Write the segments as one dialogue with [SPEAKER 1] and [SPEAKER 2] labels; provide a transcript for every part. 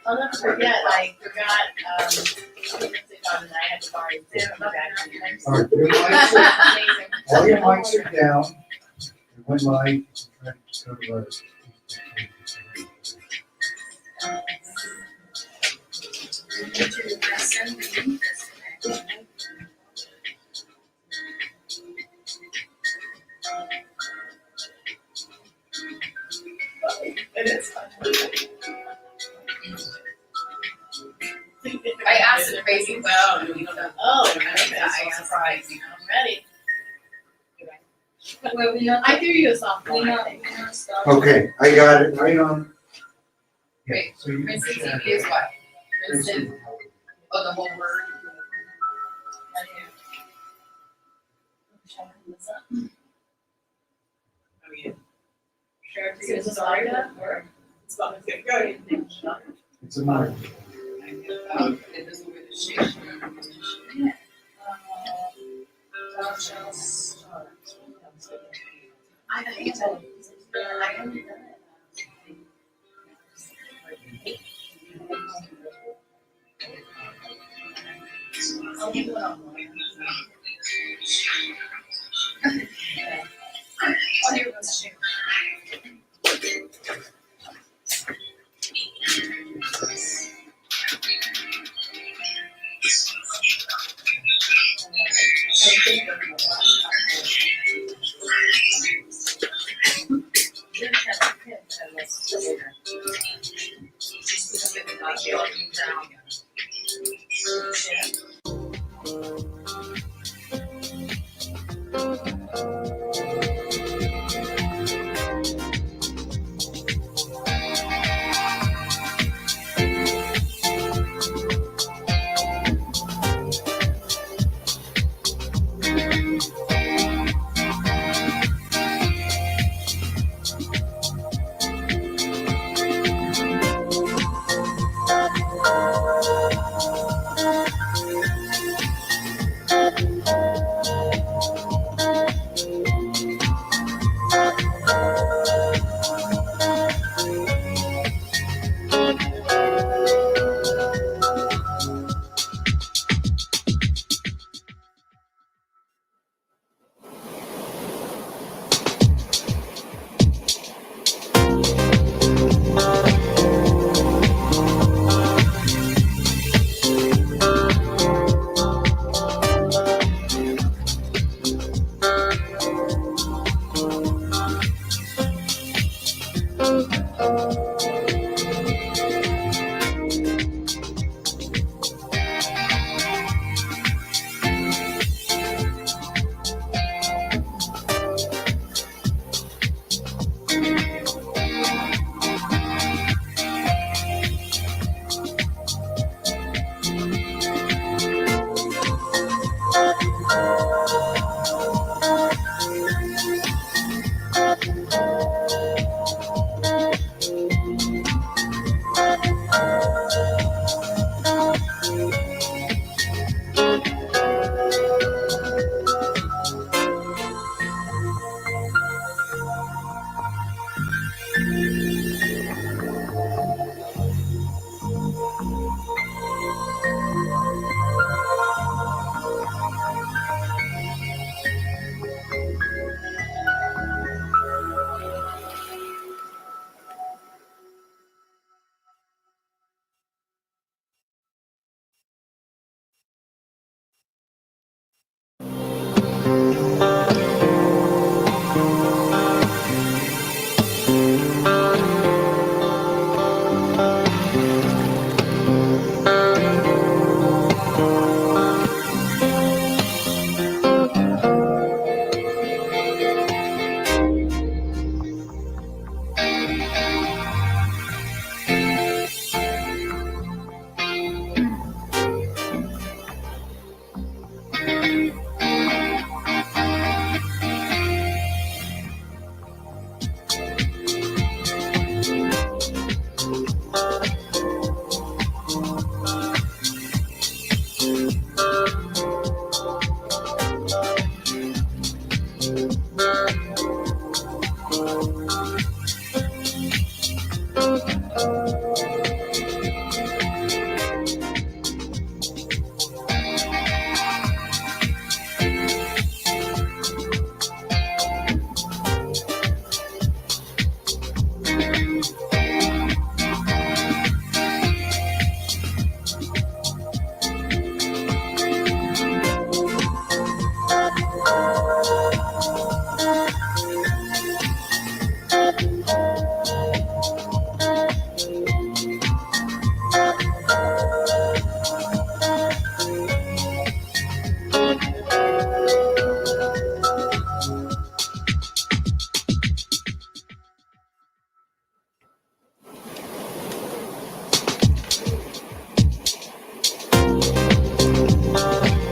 [SPEAKER 1] I'll never forget, I forgot, music on and I had to borrow Zoom back.
[SPEAKER 2] All right, your mics are, all your mics are down. And one mic, try to go to the.
[SPEAKER 1] It is fun.
[SPEAKER 3] I asked a crazy well, you know.
[SPEAKER 1] Oh,
[SPEAKER 3] I am surprised.
[SPEAKER 1] I'm ready.
[SPEAKER 3] Well, we know.
[SPEAKER 1] I threw you a softball, I think.
[SPEAKER 2] Okay, I got it right on. Yeah,
[SPEAKER 3] Wait,
[SPEAKER 2] so you can
[SPEAKER 3] Princeton
[SPEAKER 2] share
[SPEAKER 3] TV is
[SPEAKER 2] that.
[SPEAKER 3] what? Princeton,
[SPEAKER 2] Princeton.
[SPEAKER 3] oh, the whole word.
[SPEAKER 1] Sure, it's a Florida or? It's about to go.
[SPEAKER 2] It's a mic.
[SPEAKER 3] Oh, it doesn't really shape.
[SPEAKER 1] I hate that. I haven't done it. I'll give one on.
[SPEAKER 3] Oh, here goes shape.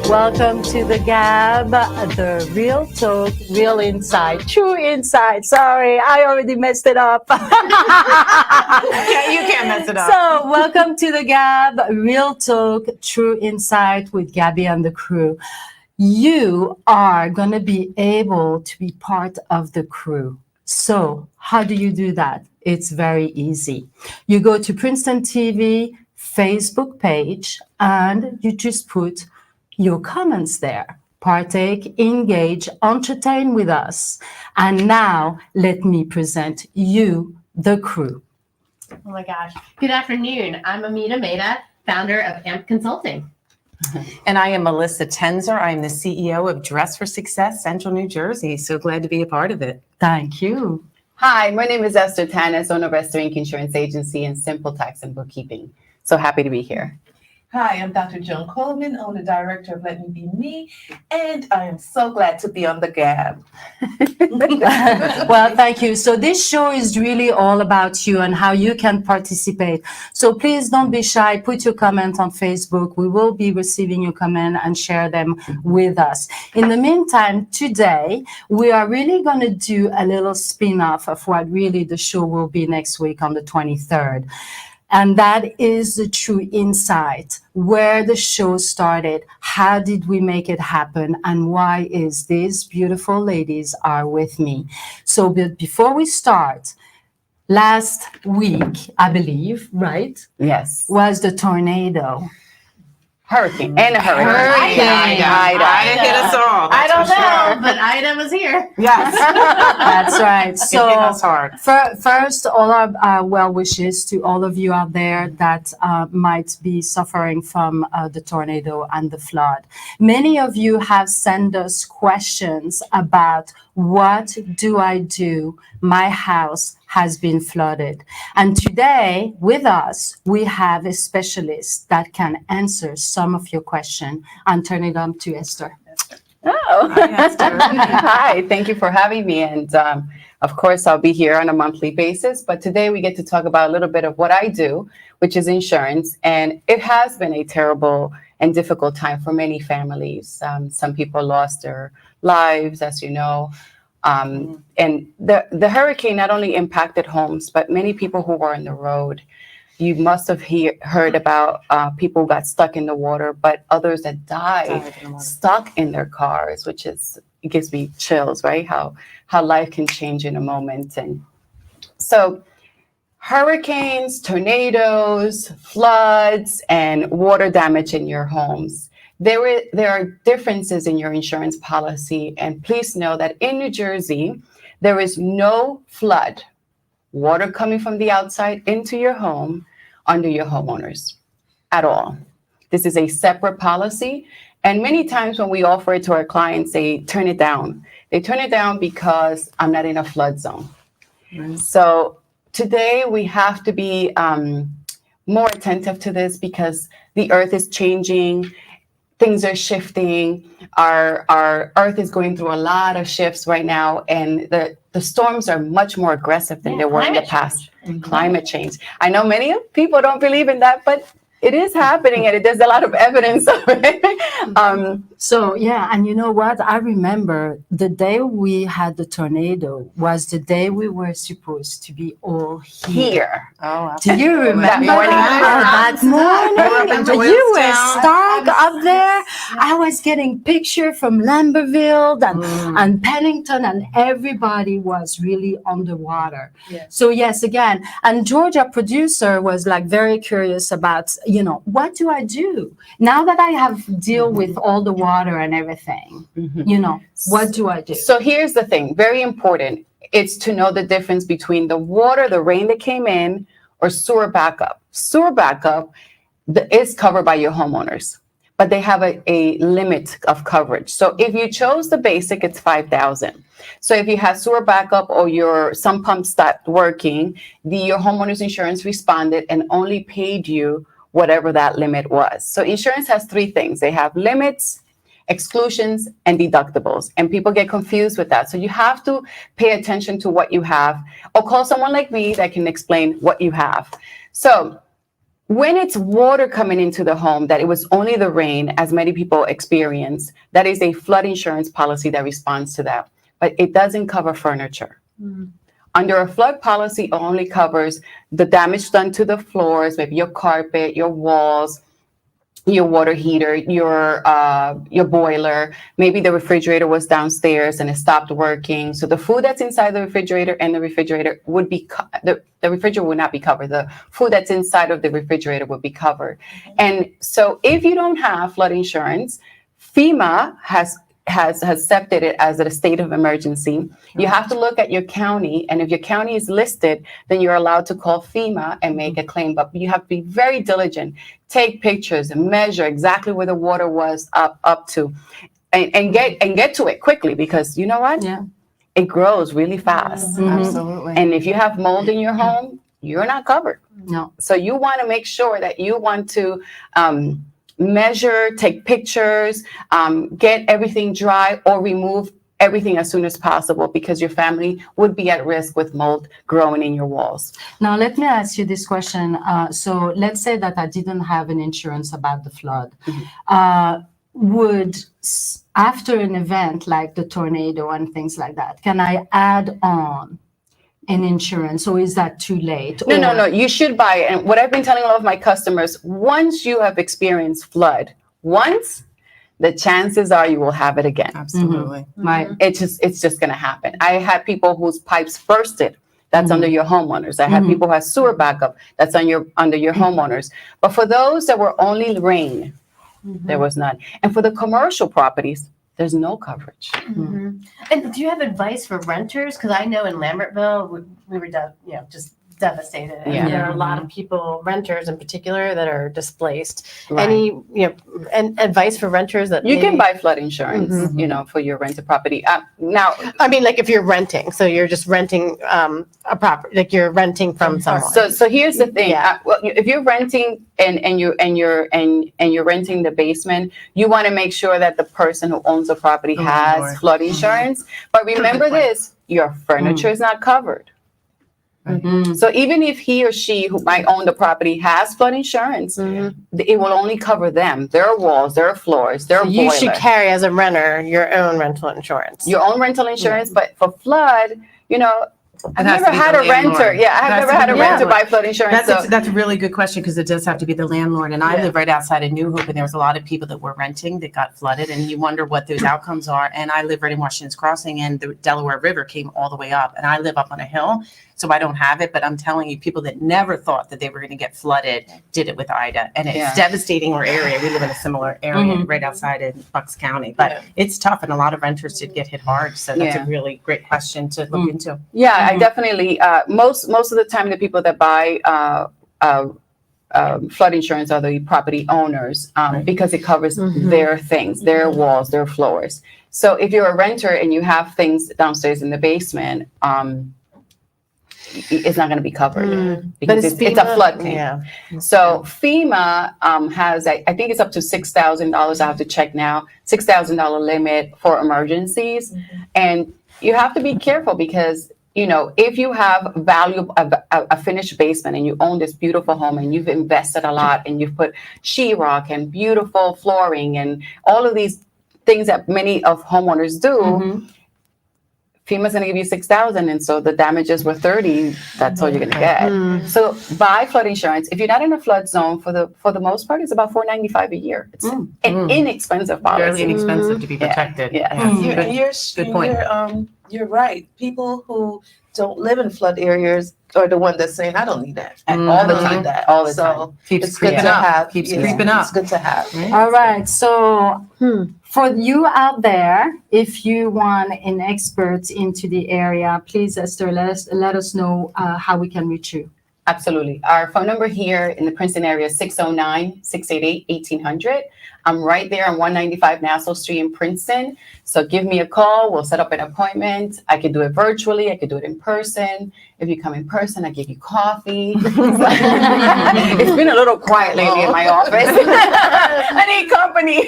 [SPEAKER 4] Welcome to the Gab, the real talk, real insight, true insight. Sorry, I already messed it up.
[SPEAKER 5] You can't mess it up.
[SPEAKER 4] So, welcome to the Gab, real talk, true insight with Gabby and the crew. You are going to be able to be part of the crew. So, how do you do that? It's very easy. You go to Princeton TV Facebook page and you just put your comments there. Partake, engage, entertain with us. And now let me present you, the crew.
[SPEAKER 1] Oh my gosh. Good afternoon. I'm Amita Mehta, founder of AMP Consulting.
[SPEAKER 5] And I am Melissa Tenzer. I'm the CEO of Dress for Success Central New Jersey. So glad to be a part of it.
[SPEAKER 4] Thank you.
[SPEAKER 6] Hi, my name is Esther Tanis, owner of Esther Inc. Insurance Agency and Simple Tax and Bookkeeping. So happy to be here.
[SPEAKER 7] Hi, I'm Dr. Joan Coleman, owner director of Let Me Be Me, and I am so glad to be on the Gab.
[SPEAKER 4] Well, thank you. So this show is really all about you and how you can participate. So please don't be shy. Put your comment on Facebook. We will be receiving your comment and share them with us. In the meantime, today, we are really going to do a little spin-off of what really the show will be next week on the 23rd. And that is the true insight, where the show started, how did we make it happen, and why is these beautiful ladies are with me. So before we start, last week, I believe, right,
[SPEAKER 6] Yes.
[SPEAKER 4] was the tornado.
[SPEAKER 6] Hurricane and a hurricane.
[SPEAKER 4] Hurricane.
[SPEAKER 5] Ida hit us all.
[SPEAKER 1] I
[SPEAKER 5] That's
[SPEAKER 1] don't
[SPEAKER 5] for
[SPEAKER 1] know,
[SPEAKER 5] sure.
[SPEAKER 1] but Ida was here.
[SPEAKER 5] Yes.
[SPEAKER 4] That's right.
[SPEAKER 5] It hit us
[SPEAKER 4] So
[SPEAKER 5] hard.
[SPEAKER 4] first, all our well wishes to all of you out there that might be suffering from the tornado and the flood. Many of you have sent us questions about what do I do? My house has been flooded. And today with us, we have a specialist that can answer some of your questions. And turn it on to Esther.
[SPEAKER 6] Oh,
[SPEAKER 5] Hi, Esther.
[SPEAKER 6] hi. Thank you for having me. And of course, I'll be here on a monthly basis. But today we get to talk about a little bit of what I do, which is insurance. And it has been a terrible and difficult time for many families. Some people lost their lives, as you know. And the hurricane not only impacted homes, but many people who were on the road. You must have heard about people who got stuck in the water, but others that died stuck in their cars, which is, it gives me chills, right? How life can change in a moment. And so hurricanes, tornadoes, floods, and water damage in your homes. There are differences in your insurance policy. And please know that in New Jersey, there is no flood, water coming from the outside into your home under your homeowners at all. This is a separate policy. And many times when we offer it to our clients, they turn it down. They turn it down because I'm not in a flood zone.
[SPEAKER 4] Right.
[SPEAKER 6] So today we have to be more attentive to this because the earth is changing. Things are shifting. Our earth is going through a lot of shifts right now. And the storms are much more aggressive than they were in the past. Climate change. I know many people don't believe in that, but It is happening, and there's a lot of evidence of it.
[SPEAKER 4] So yeah, and you know what? I remember the day we had the tornado was the day we were supposed to be all here.
[SPEAKER 6] Here.
[SPEAKER 5] Oh,
[SPEAKER 4] Do you remember
[SPEAKER 6] That morning?
[SPEAKER 4] that morning?
[SPEAKER 5] Up in
[SPEAKER 4] You were
[SPEAKER 5] Doylestown.
[SPEAKER 4] stuck up there. I was getting pictures from Lamberville and Pennington, and everybody was really underwater.
[SPEAKER 7] Yeah.
[SPEAKER 4] So yes, again, and Georgia producer was like very curious about, you know, what do I do now that I have deal with all the water and everything? You know, what do I do?
[SPEAKER 6] So here's the thing, very important. It's to know the difference between the water, the rain that came in, or sewer backup. Sewer backup is covered by your homeowners, but they have a limit of coverage. So if you chose the basic, it's $5,000. So if you have sewer backup or your sump pump stopped working, your homeowner's insurance responded and only paid you whatever that limit was. So insurance has three things. They have limits, exclusions, and deductibles. And people get confused with that. So you have to pay attention to what you have, or call someone like me that can explain what you have. So when it's water coming into the home, that it was only the rain, as many people experience, that is a flood insurance policy that responds to that. But it doesn't cover furniture. Under a flood policy, it only covers the damage done to the floors, maybe your carpet, your walls, your water heater, your boiler. Maybe the refrigerator was downstairs and it stopped working. So the food that's inside the refrigerator and the refrigerator would be the refrigerator would not be covered. The food that's inside of the refrigerator would be covered. And so if you don't have flood insurance, FEMA has accepted it as a state of emergency. You have to look at your county, and if your county is listed, then you're allowed to call FEMA and make a claim. But you have to be very diligent, take pictures and measure exactly where the water was up to, and get to it quickly, because you know what?
[SPEAKER 4] Yeah.
[SPEAKER 6] It grows really fast.
[SPEAKER 5] Absolutely.
[SPEAKER 6] And if you have mold in your home, you're not covered.
[SPEAKER 4] No.
[SPEAKER 6] So you want to make sure that you want to measure, take pictures, get everything dry, or remove everything as soon as possible, because your family would be at risk with mold growing in your walls.
[SPEAKER 4] Now, let me ask you this question. So let's say that I didn't have an insurance about the flood. After an event like the tornado and things like that, can I add on an insurance, or is that too late?
[SPEAKER 6] No. You should buy it. And what I've been telling all of my customers, once you have experienced flood, the chances are you will have it again.
[SPEAKER 5] Absolutely.
[SPEAKER 4] Right.
[SPEAKER 6] It's just going to happen. I had people whose pipes bursted. That's under your homeowners. I had people who had sewer backup. That's under your homeowners. But for those that were only rain, there was none. And for the commercial properties, there's no coverage.
[SPEAKER 8] And do you have advice for renters? Because I know in Lambertville, we were just devastated. And
[SPEAKER 6] Yeah.
[SPEAKER 8] there are a lot of people, renters in particular, that are displaced.
[SPEAKER 6] Right.
[SPEAKER 8] Any, and advice for renters that
[SPEAKER 6] You can
[SPEAKER 8] maybe-
[SPEAKER 6] buy flood insurance, for your rented property. Now,
[SPEAKER 8] I mean, like if you're renting, so you're just renting a property, like you're renting from someone.
[SPEAKER 6] so here's the thing.
[SPEAKER 8] Yeah.
[SPEAKER 6] Well, if you're renting and you're renting the basement, you want to make sure that the person who owns the property has
[SPEAKER 5] Lord.
[SPEAKER 6] flood insurance. But remember this: your furniture is not covered. So even if he or she who might own the property has flood insurance, it will only cover them, their walls, their floors, their
[SPEAKER 8] So you
[SPEAKER 6] boiler.
[SPEAKER 8] should carry as a renter your own rental insurance.
[SPEAKER 6] Your own rental insurance, but for flood, I've
[SPEAKER 5] has
[SPEAKER 6] never
[SPEAKER 5] to be
[SPEAKER 6] had
[SPEAKER 5] the
[SPEAKER 6] a renter.
[SPEAKER 5] landlord.
[SPEAKER 6] Yeah, I've
[SPEAKER 5] Has
[SPEAKER 6] never
[SPEAKER 5] to
[SPEAKER 6] had
[SPEAKER 5] be
[SPEAKER 6] a
[SPEAKER 5] the
[SPEAKER 6] renter
[SPEAKER 5] landlord.
[SPEAKER 6] buy flood insurance.
[SPEAKER 5] That's a really good question, because it does have to be the landlord. And I live right outside of New Hope, and there was a lot of people that were renting that got flooded, and you wonder what those outcomes are. And I live right in Washington's Crossing, and the Delaware River came all the way up, and I live up on a hill, so I don't have it. But I'm telling you, people that never thought that they were going to get flooded did it with Ida, and it's
[SPEAKER 6] Yeah.
[SPEAKER 5] devastating our area. We live in a similar area right outside in Bucks County, but it's tough, and a lot of renters did get hit hard. So that's
[SPEAKER 6] Yeah.
[SPEAKER 5] a really great question to look into.
[SPEAKER 6] Yeah, I definitely. Most of the time, the people that buy flood insurance are the property owners, because it covers their things, their walls, their floors. So if you're a renter and you have things downstairs in the basement, it's not going to be covered because it's a floodplain.
[SPEAKER 8] Yeah.
[SPEAKER 6] So FEMA has, I think it's up to $6,000. I have to check now, $6,000 limit for emergencies. And you have to be careful, because if you have a finished basement and you own this beautiful home and you've invested a lot and you've put sheetrock and beautiful flooring and all of these things that many of homeowners do,
[SPEAKER 4] Mhm.
[SPEAKER 6] FEMA's going to give you $6,000, and so the damages were $30. That's all you're going to get.
[SPEAKER 4] Mm.
[SPEAKER 6] So buy flood insurance. If you're not in a flood zone, for the most part, it's about $495 a year. It's
[SPEAKER 4] Mm.
[SPEAKER 6] an inexpensive
[SPEAKER 5] Fairly
[SPEAKER 6] policy.
[SPEAKER 5] inexpensive to be
[SPEAKER 6] Yeah.
[SPEAKER 5] protected.
[SPEAKER 6] Yeah.
[SPEAKER 5] Good point.
[SPEAKER 7] You're right. People who don't live in flood areas are the one that's saying, I don't need that.
[SPEAKER 6] All the
[SPEAKER 7] I don't
[SPEAKER 6] time.
[SPEAKER 7] need that.
[SPEAKER 6] All the
[SPEAKER 7] So
[SPEAKER 6] time.
[SPEAKER 5] Keeps
[SPEAKER 7] it's good
[SPEAKER 5] creeping
[SPEAKER 7] to
[SPEAKER 5] up.
[SPEAKER 7] have.
[SPEAKER 5] Keeps
[SPEAKER 7] yeah,
[SPEAKER 5] creeping up.
[SPEAKER 7] It's good to have.
[SPEAKER 4] All right. So for you out there, if you want an expert into the area, please, Esther, let us know how we can reach you.
[SPEAKER 6] Absolutely. Our phone number here in the Princeton area is 609-688-1800. I'm right there on 195 Nassau Street in Princeton. So give me a call. We'll set up an appointment. I could do it virtually. I could do it in person. If you come in person, I give you coffee. It's been a little quiet lately in my office. I need company.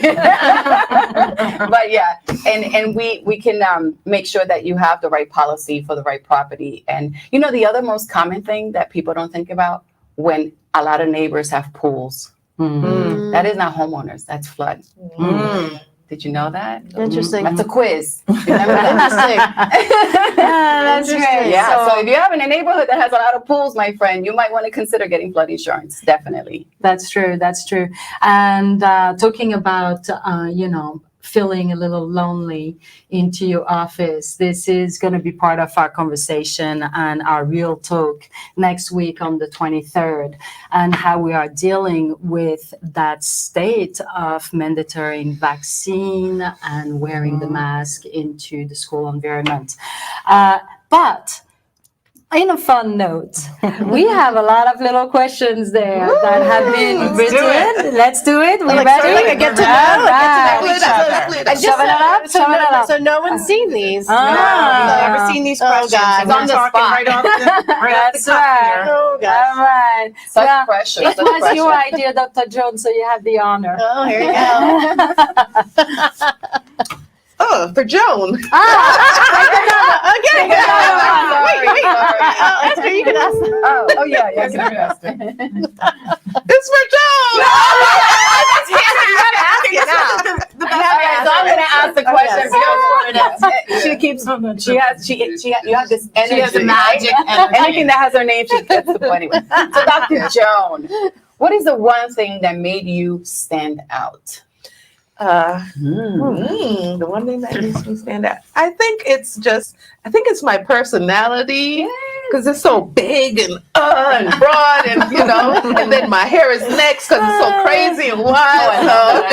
[SPEAKER 6] But yeah, and we can make sure that you have the right policy for the right property. And the other most common thing that people don't think about, when a lot of neighbors have pools.
[SPEAKER 4] Mhm.
[SPEAKER 6] That is not homeowners, that's flood.
[SPEAKER 5] Mm.
[SPEAKER 6] Did you know that?
[SPEAKER 8] Interesting.
[SPEAKER 6] That's a quiz. Remember that?
[SPEAKER 4] That's great.
[SPEAKER 6] Yeah, so if you have in a neighborhood that has a lot of pools, my friend, you might want to consider getting flood insurance. Definitely.
[SPEAKER 4] That's true. That's true. And talking about, feeling a little lonely into your office, this is going to be part of our conversation and our real talk next week on the 23rd, and how we are dealing with that state of mandatory vaccine and wearing the mask into the school environment. But in a fun note, we have a lot of little questions there that have been written. Let's do it. We
[SPEAKER 8] Like,
[SPEAKER 4] ready?
[SPEAKER 8] sort of like a get to know,
[SPEAKER 5] each other.
[SPEAKER 8] I just
[SPEAKER 4] Shove it up, shove it up.
[SPEAKER 8] So no one's seen these.
[SPEAKER 4] Ah.
[SPEAKER 5] You've never seen these
[SPEAKER 8] Oh,
[SPEAKER 5] questions.
[SPEAKER 8] God.
[SPEAKER 5] and
[SPEAKER 6] It's on
[SPEAKER 5] we're
[SPEAKER 6] the
[SPEAKER 5] talking
[SPEAKER 6] spot.
[SPEAKER 5] right off the
[SPEAKER 4] That's
[SPEAKER 5] cuff
[SPEAKER 4] right.
[SPEAKER 5] here.
[SPEAKER 8] Oh
[SPEAKER 4] All
[SPEAKER 8] gosh.
[SPEAKER 4] right.
[SPEAKER 6] Such
[SPEAKER 4] Well,
[SPEAKER 6] pressure.
[SPEAKER 4] It
[SPEAKER 6] Such
[SPEAKER 4] was
[SPEAKER 6] pressure.
[SPEAKER 4] your idea, Dr. Jones, so you have the honor.
[SPEAKER 8] Oh, here you go.
[SPEAKER 7] Oh, for Joan.
[SPEAKER 8] Okay.
[SPEAKER 6] Wait.
[SPEAKER 8] Oh, Esther, you can ask.
[SPEAKER 6] Oh yeah.
[SPEAKER 7] It's for Joan.
[SPEAKER 6] All right, so I'm gonna ask the question. She keeps. You have this energy.
[SPEAKER 5] She has a magic energy.
[SPEAKER 6] Anything that has her name, she gets the point. Anyway. So, Dr. Joan, what is the one thing that made you stand out?
[SPEAKER 7] The one thing that makes me stand out. I think it's my personality, because it's so big and broad, and and then my hair is next because it's so crazy and wide.
[SPEAKER 6] I love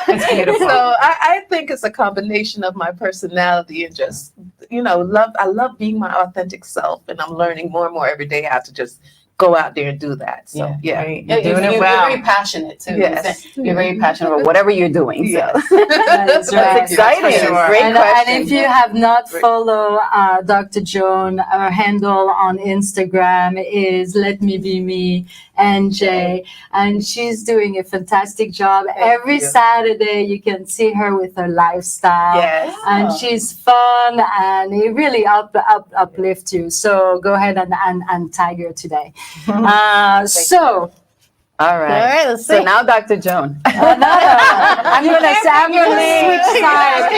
[SPEAKER 6] it.
[SPEAKER 5] It's beautiful.
[SPEAKER 7] So I think it's a combination of my personality and just love. I love being my authentic self, and I'm learning more and more every day how to just go out there and do that. So yeah.
[SPEAKER 5] Right. You're doing it
[SPEAKER 6] You're
[SPEAKER 5] well.
[SPEAKER 6] very passionate too.
[SPEAKER 7] Yes.
[SPEAKER 6] You're very passionate about whatever you're doing. So.
[SPEAKER 7] Yes.
[SPEAKER 4] That's
[SPEAKER 6] That's
[SPEAKER 4] right.
[SPEAKER 6] exciting.
[SPEAKER 5] That's for sure.
[SPEAKER 6] Great
[SPEAKER 4] And
[SPEAKER 6] question.
[SPEAKER 4] if you have not followed Dr. Joan, her handle on Instagram is Let Me Be Me NJ, and she's doing a fantastic job. Every
[SPEAKER 7] you.
[SPEAKER 4] Saturday, you can see her with her lifestyle.
[SPEAKER 7] Yes.
[SPEAKER 4] And she's fun, and it really uplifts you. So go ahead and tag her today. So
[SPEAKER 6] All
[SPEAKER 8] All
[SPEAKER 6] right.
[SPEAKER 8] right, let's
[SPEAKER 6] So
[SPEAKER 8] see.
[SPEAKER 6] now, Dr. Joan.
[SPEAKER 4] I'm gonna switch sides.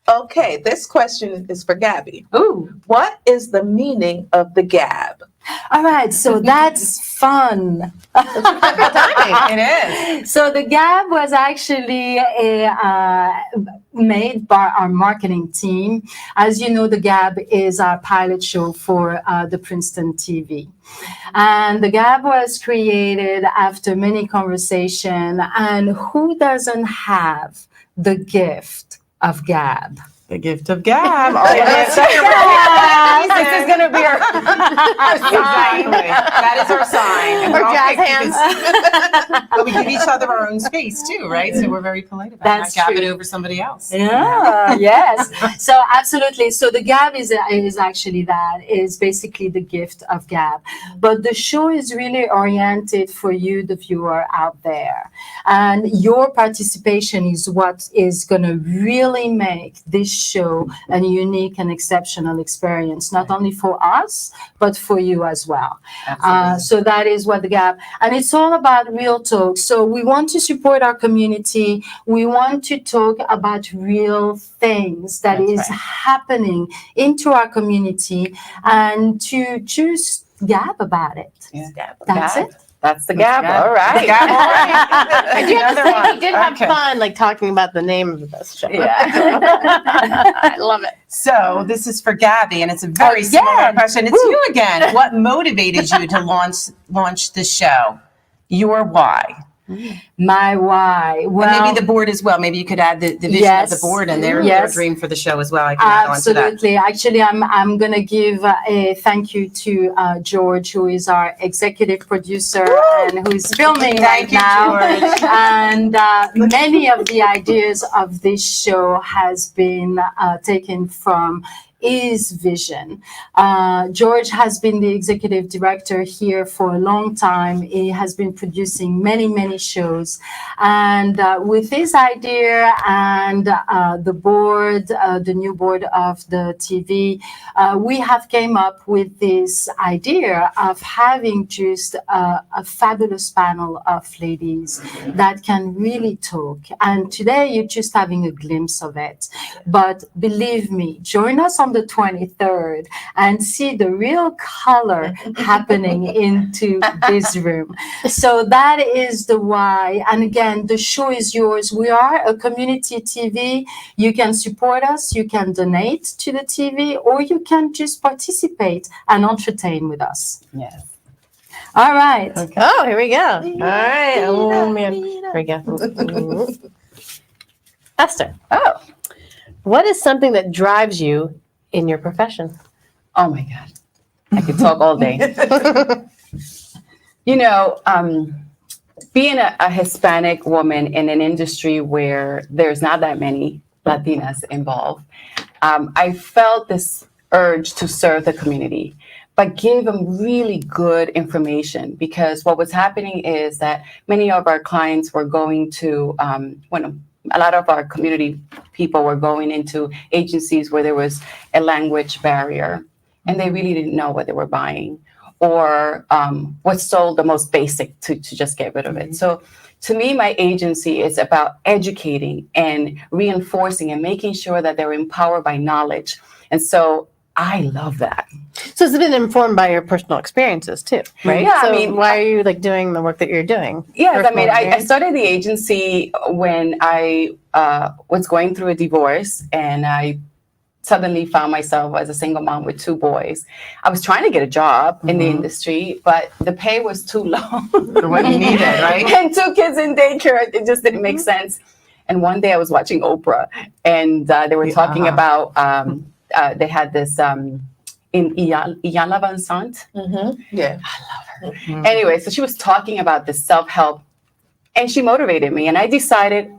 [SPEAKER 7] Okay, this question is for Gabby.
[SPEAKER 4] Ooh.
[SPEAKER 7] What is the meaning of the gab?
[SPEAKER 4] All right, so that's fun.
[SPEAKER 5] It is.
[SPEAKER 4] So the Gab was actually made by our marketing team. As you know, the Gab is our pilot show for the Princeton TV. And the Gab was created after many conversations. And who doesn't have the gift of Gab?
[SPEAKER 5] The gift of gab. Oh,
[SPEAKER 6] Yes. This is going to be our
[SPEAKER 5] Exactly. That is our sign. And
[SPEAKER 8] Or
[SPEAKER 5] we're all
[SPEAKER 8] jazz
[SPEAKER 5] picked
[SPEAKER 8] hands.
[SPEAKER 5] because- But we give each other our own space too, right? So we're very polite about
[SPEAKER 4] That's
[SPEAKER 5] not gabbing
[SPEAKER 4] true.
[SPEAKER 5] over somebody else.
[SPEAKER 4] Yeah, yes. So absolutely. So the Gab is actually is basically the gift of Gab. But the show is really oriented for you, the viewer out there. And your participation is what is going to really make this show a unique and exceptional experience, not only for us, but for you as well. So that is what the Gap, and it's all about real talk. So we want to support our community. We want to talk about real things that
[SPEAKER 5] That's
[SPEAKER 4] is
[SPEAKER 5] right.
[SPEAKER 4] happening into our community and to just gab about it.
[SPEAKER 6] Yeah.
[SPEAKER 4] That's it.
[SPEAKER 6] That's the Gap.
[SPEAKER 5] Gab.
[SPEAKER 6] All right.
[SPEAKER 5] Gab.
[SPEAKER 8] I do have to
[SPEAKER 5] Another
[SPEAKER 8] say,
[SPEAKER 5] one.
[SPEAKER 8] we did have
[SPEAKER 5] Okay.
[SPEAKER 8] fun, like talking about the name of this show.
[SPEAKER 6] Yeah.
[SPEAKER 8] I love it.
[SPEAKER 5] So this is for Gabby, and it's a very
[SPEAKER 4] Oh,
[SPEAKER 5] similar
[SPEAKER 4] yeah.
[SPEAKER 5] question. It's you again. What motivated you to launch the show? Your why?
[SPEAKER 4] My why.
[SPEAKER 5] And
[SPEAKER 4] Well,
[SPEAKER 5] maybe the board as well. Maybe you could add the vision
[SPEAKER 4] Yes.
[SPEAKER 5] of the board and their
[SPEAKER 4] Yes.
[SPEAKER 5] dream for the show as well. I can add on to that.
[SPEAKER 4] absolutely. Actually, I'm gonna give a thank you to George, who is our executive producer and who's filming right
[SPEAKER 5] Thank you,
[SPEAKER 4] now.
[SPEAKER 5] George.
[SPEAKER 4] And many of the ideas of this show has been taken from his vision. George has been the executive director here for a long time. He has been producing many shows. And with his idea and the board, the new board of the TV, we have came up with this idea of having just a fabulous panel of ladies that can really talk. And today you're just having a glimpse of it. But believe me, join us on the 23rd and see the real color happening into this room. So that is the why. And again, the show is yours. We are a community TV. You can support us, you can donate to the TV, or you can just participate and entertain with us.
[SPEAKER 6] Yes.
[SPEAKER 4] All right.
[SPEAKER 8] Oh, here we go. All right. Oh, man. Here we go. Esther,
[SPEAKER 6] Oh.
[SPEAKER 8] what is something that drives you in your profession?
[SPEAKER 6] Oh my God. I could talk all day. You know, being a Hispanic woman in an industry where there's not that many Latinas involved, I felt this urge to serve the community, but give them really good information, because what was happening is that many of our clients were going to, a lot of our community people were going into agencies where there was a language barrier and they really didn't know what they were buying, or was sold the most basic to just get rid of it. So to me, my agency is about educating and reinforcing and making sure that they're empowered by knowledge. And so I love that.
[SPEAKER 8] So it's been informed by your personal experiences too, right?
[SPEAKER 6] Yeah, I
[SPEAKER 8] So
[SPEAKER 6] mean,
[SPEAKER 8] why are you like doing the work that you're doing?
[SPEAKER 6] Yes, I mean,
[SPEAKER 8] Personal
[SPEAKER 6] I
[SPEAKER 8] experience?
[SPEAKER 6] started the agency when I was going through a divorce, and I suddenly found myself as a single mom with 2 boys. I was trying to get a job in the industry, but the pay was too low.
[SPEAKER 5] For what you needed, right?
[SPEAKER 6] And 2 kids in daycare, it just didn't make sense. And one day I was watching Oprah, and they were talking about, they had this in Iyanla Vanzant.
[SPEAKER 7] Yeah.
[SPEAKER 6] Anyway, so she was talking about the self-help, and she motivated me. And I decided,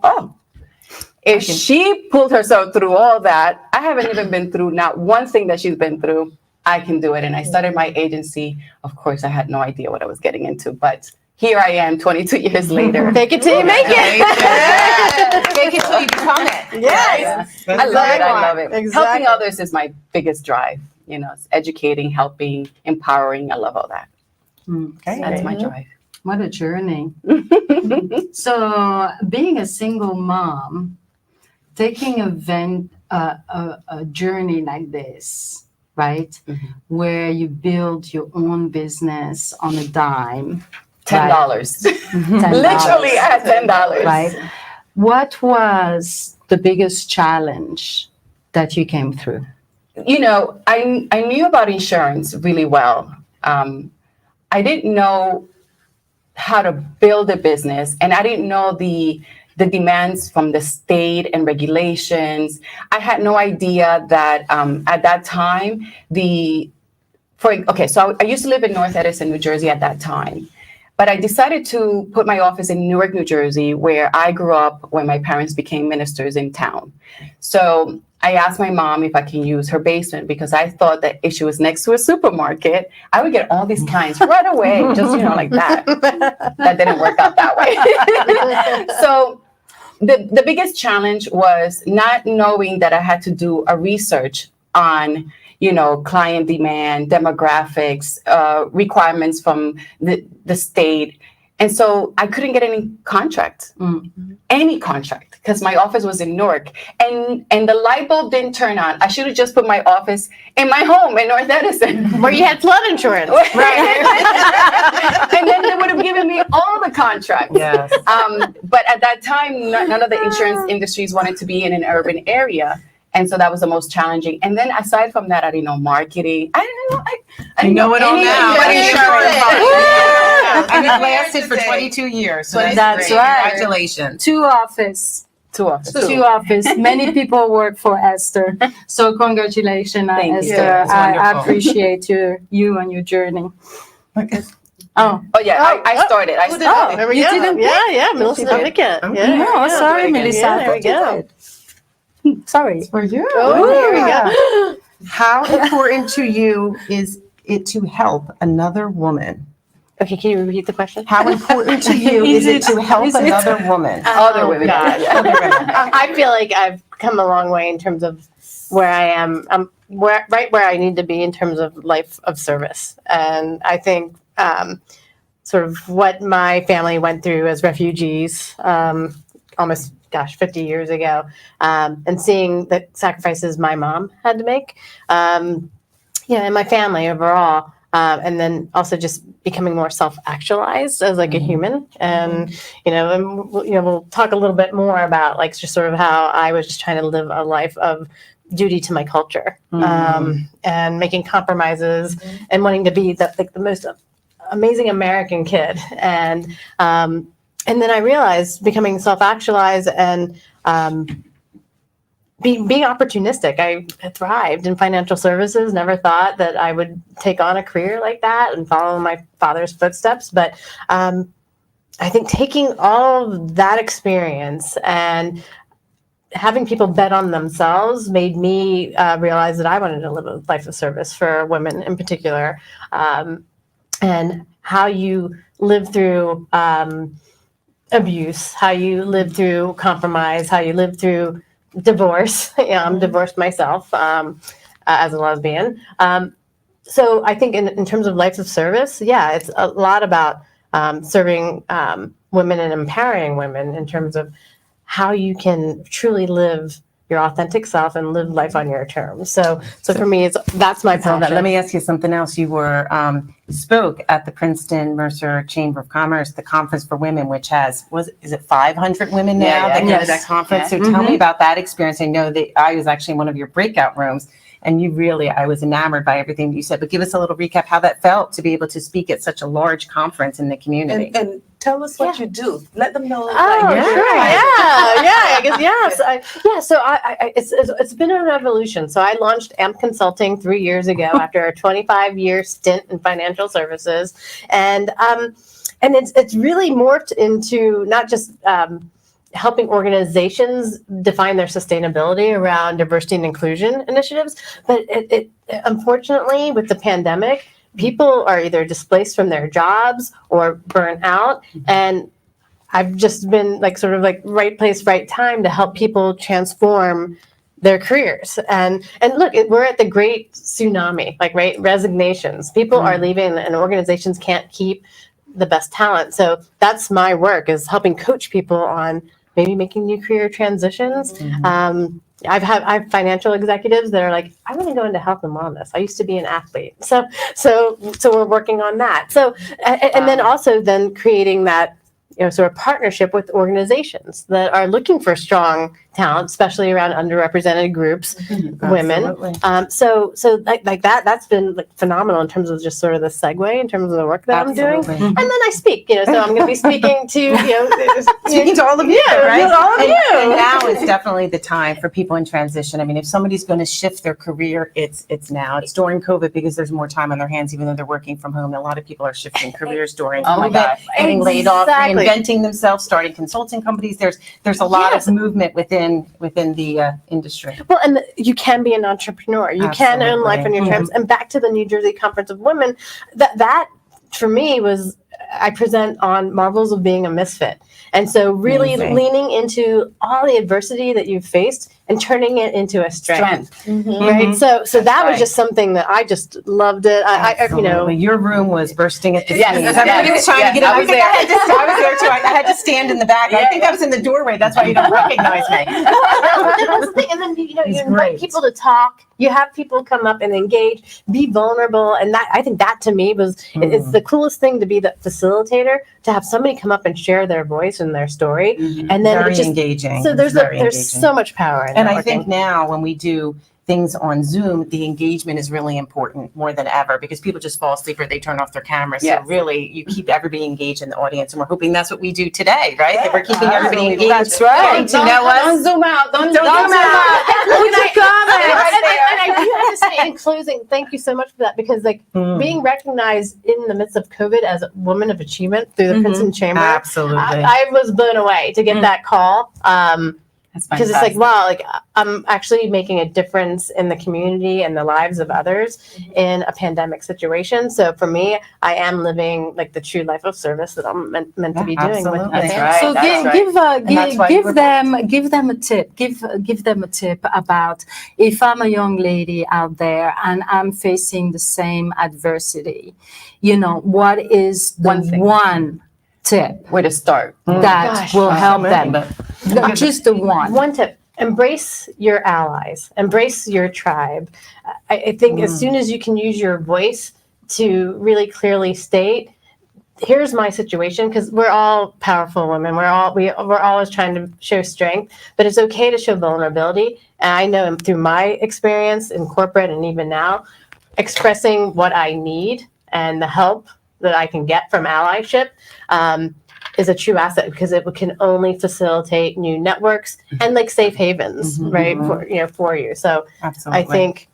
[SPEAKER 6] if she pulled herself through all that, I haven't even been through not one thing that she's been through. I can do it. And I started my agency. Of course, I had no idea what I was getting into, but here I am 22 years later.
[SPEAKER 8] Fake it till you make it.
[SPEAKER 5] Take it till you become it.
[SPEAKER 8] Yes.
[SPEAKER 6] I love it. I love it.
[SPEAKER 8] Exactly.
[SPEAKER 6] Helping others is my biggest drive. You know, it's educating, helping, empowering. I love all that.
[SPEAKER 4] Okay.
[SPEAKER 6] That's my drive.
[SPEAKER 4] What a journey. So being a single mom, taking a journey like this, right? Where you build your own business on a dime.
[SPEAKER 6] $10.
[SPEAKER 4] $10.
[SPEAKER 6] Literally at $10.
[SPEAKER 4] Right? What was the biggest challenge that you came through?
[SPEAKER 6] You know, I knew about insurance really well. I didn't know how to build a business, and I didn't know the demands from the state and regulations. I had no idea that at that time, so I used to live in North Edison, New Jersey at that time. But I decided to put my office in Newark, New Jersey, where I grew up when my parents became ministers in town. So I asked my mom if I can use her basement, because I thought that if she was next to a supermarket, I would get all these clients right away, just, like that. That didn't work out that way. So the biggest challenge was not knowing that I had to do a research on, client demand, demographics, requirements from the state. And so I couldn't get any contract, because my office was in Newark, and the light bulb didn't turn on. I should have just put my office in my home in North Edison.
[SPEAKER 8] Where you had flood insurance.
[SPEAKER 6] And then they would have given me all the contracts.
[SPEAKER 5] Yes.
[SPEAKER 6] But at that time, none of the insurance industries wanted to be in an urban area. And so that was the most challenging. And then aside from that, I didn't know marketing. I didn't know
[SPEAKER 5] it all
[SPEAKER 6] any
[SPEAKER 5] now.
[SPEAKER 6] insurance.
[SPEAKER 5] And it lasted for 22 years. So
[SPEAKER 4] That's
[SPEAKER 5] great.
[SPEAKER 4] right.
[SPEAKER 5] Congratulations.
[SPEAKER 4] Two office.
[SPEAKER 6] Two offices.
[SPEAKER 4] Two office. Many people work for Esther. So congratulations,
[SPEAKER 6] Thank you.
[SPEAKER 4] Esther.
[SPEAKER 5] Yeah, it's
[SPEAKER 4] I
[SPEAKER 5] wonderful.
[SPEAKER 4] appreciate you and your journey. Oh,
[SPEAKER 6] Oh yeah, I started. I started.
[SPEAKER 8] There we
[SPEAKER 4] You
[SPEAKER 8] go.
[SPEAKER 4] didn't
[SPEAKER 8] Yeah, Melissa
[SPEAKER 6] did.
[SPEAKER 8] Pickett.
[SPEAKER 5] Okay.
[SPEAKER 8] Yeah,
[SPEAKER 4] no, sorry,
[SPEAKER 6] very good.
[SPEAKER 4] Melissa.
[SPEAKER 8] Yeah,
[SPEAKER 4] I
[SPEAKER 8] there we
[SPEAKER 4] thought you
[SPEAKER 8] go.
[SPEAKER 4] did. Sorry.
[SPEAKER 5] For you.
[SPEAKER 8] Oh, there we go.
[SPEAKER 5] How important to you is it to help another woman?
[SPEAKER 8] Okay, can you repeat the question?
[SPEAKER 5] How important to you is it to help another woman?
[SPEAKER 6] Other women.
[SPEAKER 8] God.
[SPEAKER 6] Yeah.
[SPEAKER 8] I feel like I've come a long way in terms of where I am. I'm right where I need to be in terms of life of service. And I think sort of what my family went through as refugees almost, 50 years ago, and seeing the sacrifices my mom had to make, and my family overall. And then also just becoming more self-actualized as like a human, and we'll talk a little bit more about like just sort of how I was just trying to live a life of duty to my culture, and making compromises and wanting to be the most amazing American kid, and then I realized becoming self-actualized and being opportunistic. I thrived in financial services, never thought that I would take on a career like that and follow my father's footsteps. But I think taking all of that experience and having people bet on themselves made me realize that I wanted to live a life of service for women in particular. And how you live through abuse, how you live through compromise, how you live through divorce. I'm divorced myself as a lesbian. So I think in terms of life of service, it's a lot about serving women and empowering women in terms of how you can truly live your authentic self and live life on your terms. So for me, that's my passion.
[SPEAKER 5] Let me ask you something else. You were spoke at the Princeton Mercer Chamber of Commerce, the conference for women, which is it 500 women now
[SPEAKER 6] Yeah,
[SPEAKER 5] that go to
[SPEAKER 4] yes.
[SPEAKER 5] that conference?
[SPEAKER 6] Yeah.
[SPEAKER 5] So tell me about that experience. I know that I was actually in one of your breakout rooms, and I was enamored by everything you said. But give us a little recap how that felt to be able to speak at such a large conference in the community.
[SPEAKER 7] And tell us what you do. Let them know.
[SPEAKER 8] Oh,
[SPEAKER 5] Yeah.
[SPEAKER 8] sure. I guess, yes. So it's been an evolution. So I launched AMP Consulting 3 years ago after a 25-year stint in financial services. And it's really morphed into not just helping organizations define their sustainability around diversity and inclusion initiatives, but it unfortunately with the pandemic, people are either displaced from their jobs or burnt out. And I've just been sort of right place, right time to help people transform their careers. And look, we're at the great tsunami, resignations. People are leaving and organizations can't keep the best talent. So that's my work, is helping coach people on maybe making new career transitions. I have financial executives that are like, I want to go into health and wellness. I used to be an athlete. So we're working on that. So, and then also then creating that, sort of partnership with organizations that are looking for strong talent, especially around underrepresented groups, women. So like that's been phenomenal in terms of just sort of the segue in terms of the work that I'm doing.
[SPEAKER 5] Absolutely.
[SPEAKER 8] And then I speak, so I'm going to be speaking to,
[SPEAKER 5] Speaking to all of you, right?
[SPEAKER 8] all of
[SPEAKER 5] And-
[SPEAKER 8] you.
[SPEAKER 5] And now is definitely the time for people in transition. I mean, if somebody's going to shift their career, it's now. It's during COVID because there's more time on their hands, even though they're working from home. A lot of people are shifting careers during COVID, getting laid off,
[SPEAKER 8] Exactly.
[SPEAKER 5] reinventing themselves, starting consulting companies. There's a lot of movement within the industry.
[SPEAKER 8] Well, and you can be an entrepreneur. You can own life on your terms. And back to the New Jersey Conference of Women, that for me was I present on marvels of being a misfit. And so really
[SPEAKER 5] Amazing.
[SPEAKER 8] leaning into all the adversity that you've faced and turning it into a strength. Right. So that was
[SPEAKER 6] right.
[SPEAKER 8] just something that I just loved it. I you know,
[SPEAKER 5] Absolutely. Your room was bursting at the
[SPEAKER 6] Yes,
[SPEAKER 5] seams.
[SPEAKER 6] yes,
[SPEAKER 5] Everybody was trying to get
[SPEAKER 6] yes,
[SPEAKER 5] in.
[SPEAKER 6] I was
[SPEAKER 5] think
[SPEAKER 6] there.
[SPEAKER 5] I was there too. I had to stand in the back. I think I was in the doorway. That's why you don't recognize me.
[SPEAKER 8] that's the thing. And then you know
[SPEAKER 5] It's
[SPEAKER 8] you invite
[SPEAKER 5] great.
[SPEAKER 8] people to talk. You have people come up and engage, be vulnerable, and that I think that to me was it's the coolest thing to be the facilitator, to have somebody come up and share their voice and their story, and then
[SPEAKER 5] Very
[SPEAKER 8] it just
[SPEAKER 5] engaging.
[SPEAKER 8] so there's
[SPEAKER 5] Very
[SPEAKER 8] there's
[SPEAKER 5] engaging.
[SPEAKER 8] so much power in
[SPEAKER 5] And I
[SPEAKER 8] networking.
[SPEAKER 5] think now when we do things on Zoom, the engagement is really important more than ever because people just fall asleep or they turn off their cameras.
[SPEAKER 6] Yes.
[SPEAKER 5] So really, you keep everybody engaged in the audience, and we're hoping that's what we do today, right? That we're keeping everybody engaged.
[SPEAKER 4] That's right.
[SPEAKER 5] You know what?
[SPEAKER 6] Don't zoom out. Don't
[SPEAKER 5] Don't
[SPEAKER 6] zoom
[SPEAKER 5] zoom out.
[SPEAKER 8] And I do have to say in closing, thank you so much for that because like
[SPEAKER 5] Mm.
[SPEAKER 8] being recognized in the midst of COVID as a woman of achievement through the Princeton Chamber.
[SPEAKER 5] Absolutely.
[SPEAKER 8] I was blown away to get that call.
[SPEAKER 6] That's
[SPEAKER 8] Because it's like,
[SPEAKER 6] fantastic.
[SPEAKER 8] wow, like I'm actually making a difference in the community and the lives of others in a pandemic situation. So for me, I am living like the true life of service that I'm meant to be doing with my
[SPEAKER 5] Absolutely.
[SPEAKER 6] That's
[SPEAKER 8] family.
[SPEAKER 6] right.
[SPEAKER 4] So
[SPEAKER 6] that's right.
[SPEAKER 4] give
[SPEAKER 6] that's why
[SPEAKER 4] give
[SPEAKER 6] we're-
[SPEAKER 4] them a tip. Give them a tip about if I'm a young lady out there and I'm facing the same adversity. You know, what is the
[SPEAKER 6] One thing.
[SPEAKER 4] one tip
[SPEAKER 6] Where to start?
[SPEAKER 4] that
[SPEAKER 8] Gosh,
[SPEAKER 4] will help
[SPEAKER 5] so
[SPEAKER 4] them?
[SPEAKER 5] many,
[SPEAKER 4] Just the one.
[SPEAKER 8] One tip: embrace your allies, embrace your tribe. I think as soon as you can use your voice to really clearly state, here's my situation, because we're all powerful women. We're always trying to show strength, but it's okay to show vulnerability. And I know through my experience in corporate and even now, expressing what I need and the help that I can get from allyship is a true asset because it can only facilitate new networks and like safe havens, right? For you. So
[SPEAKER 5] Absolutely.
[SPEAKER 8] I think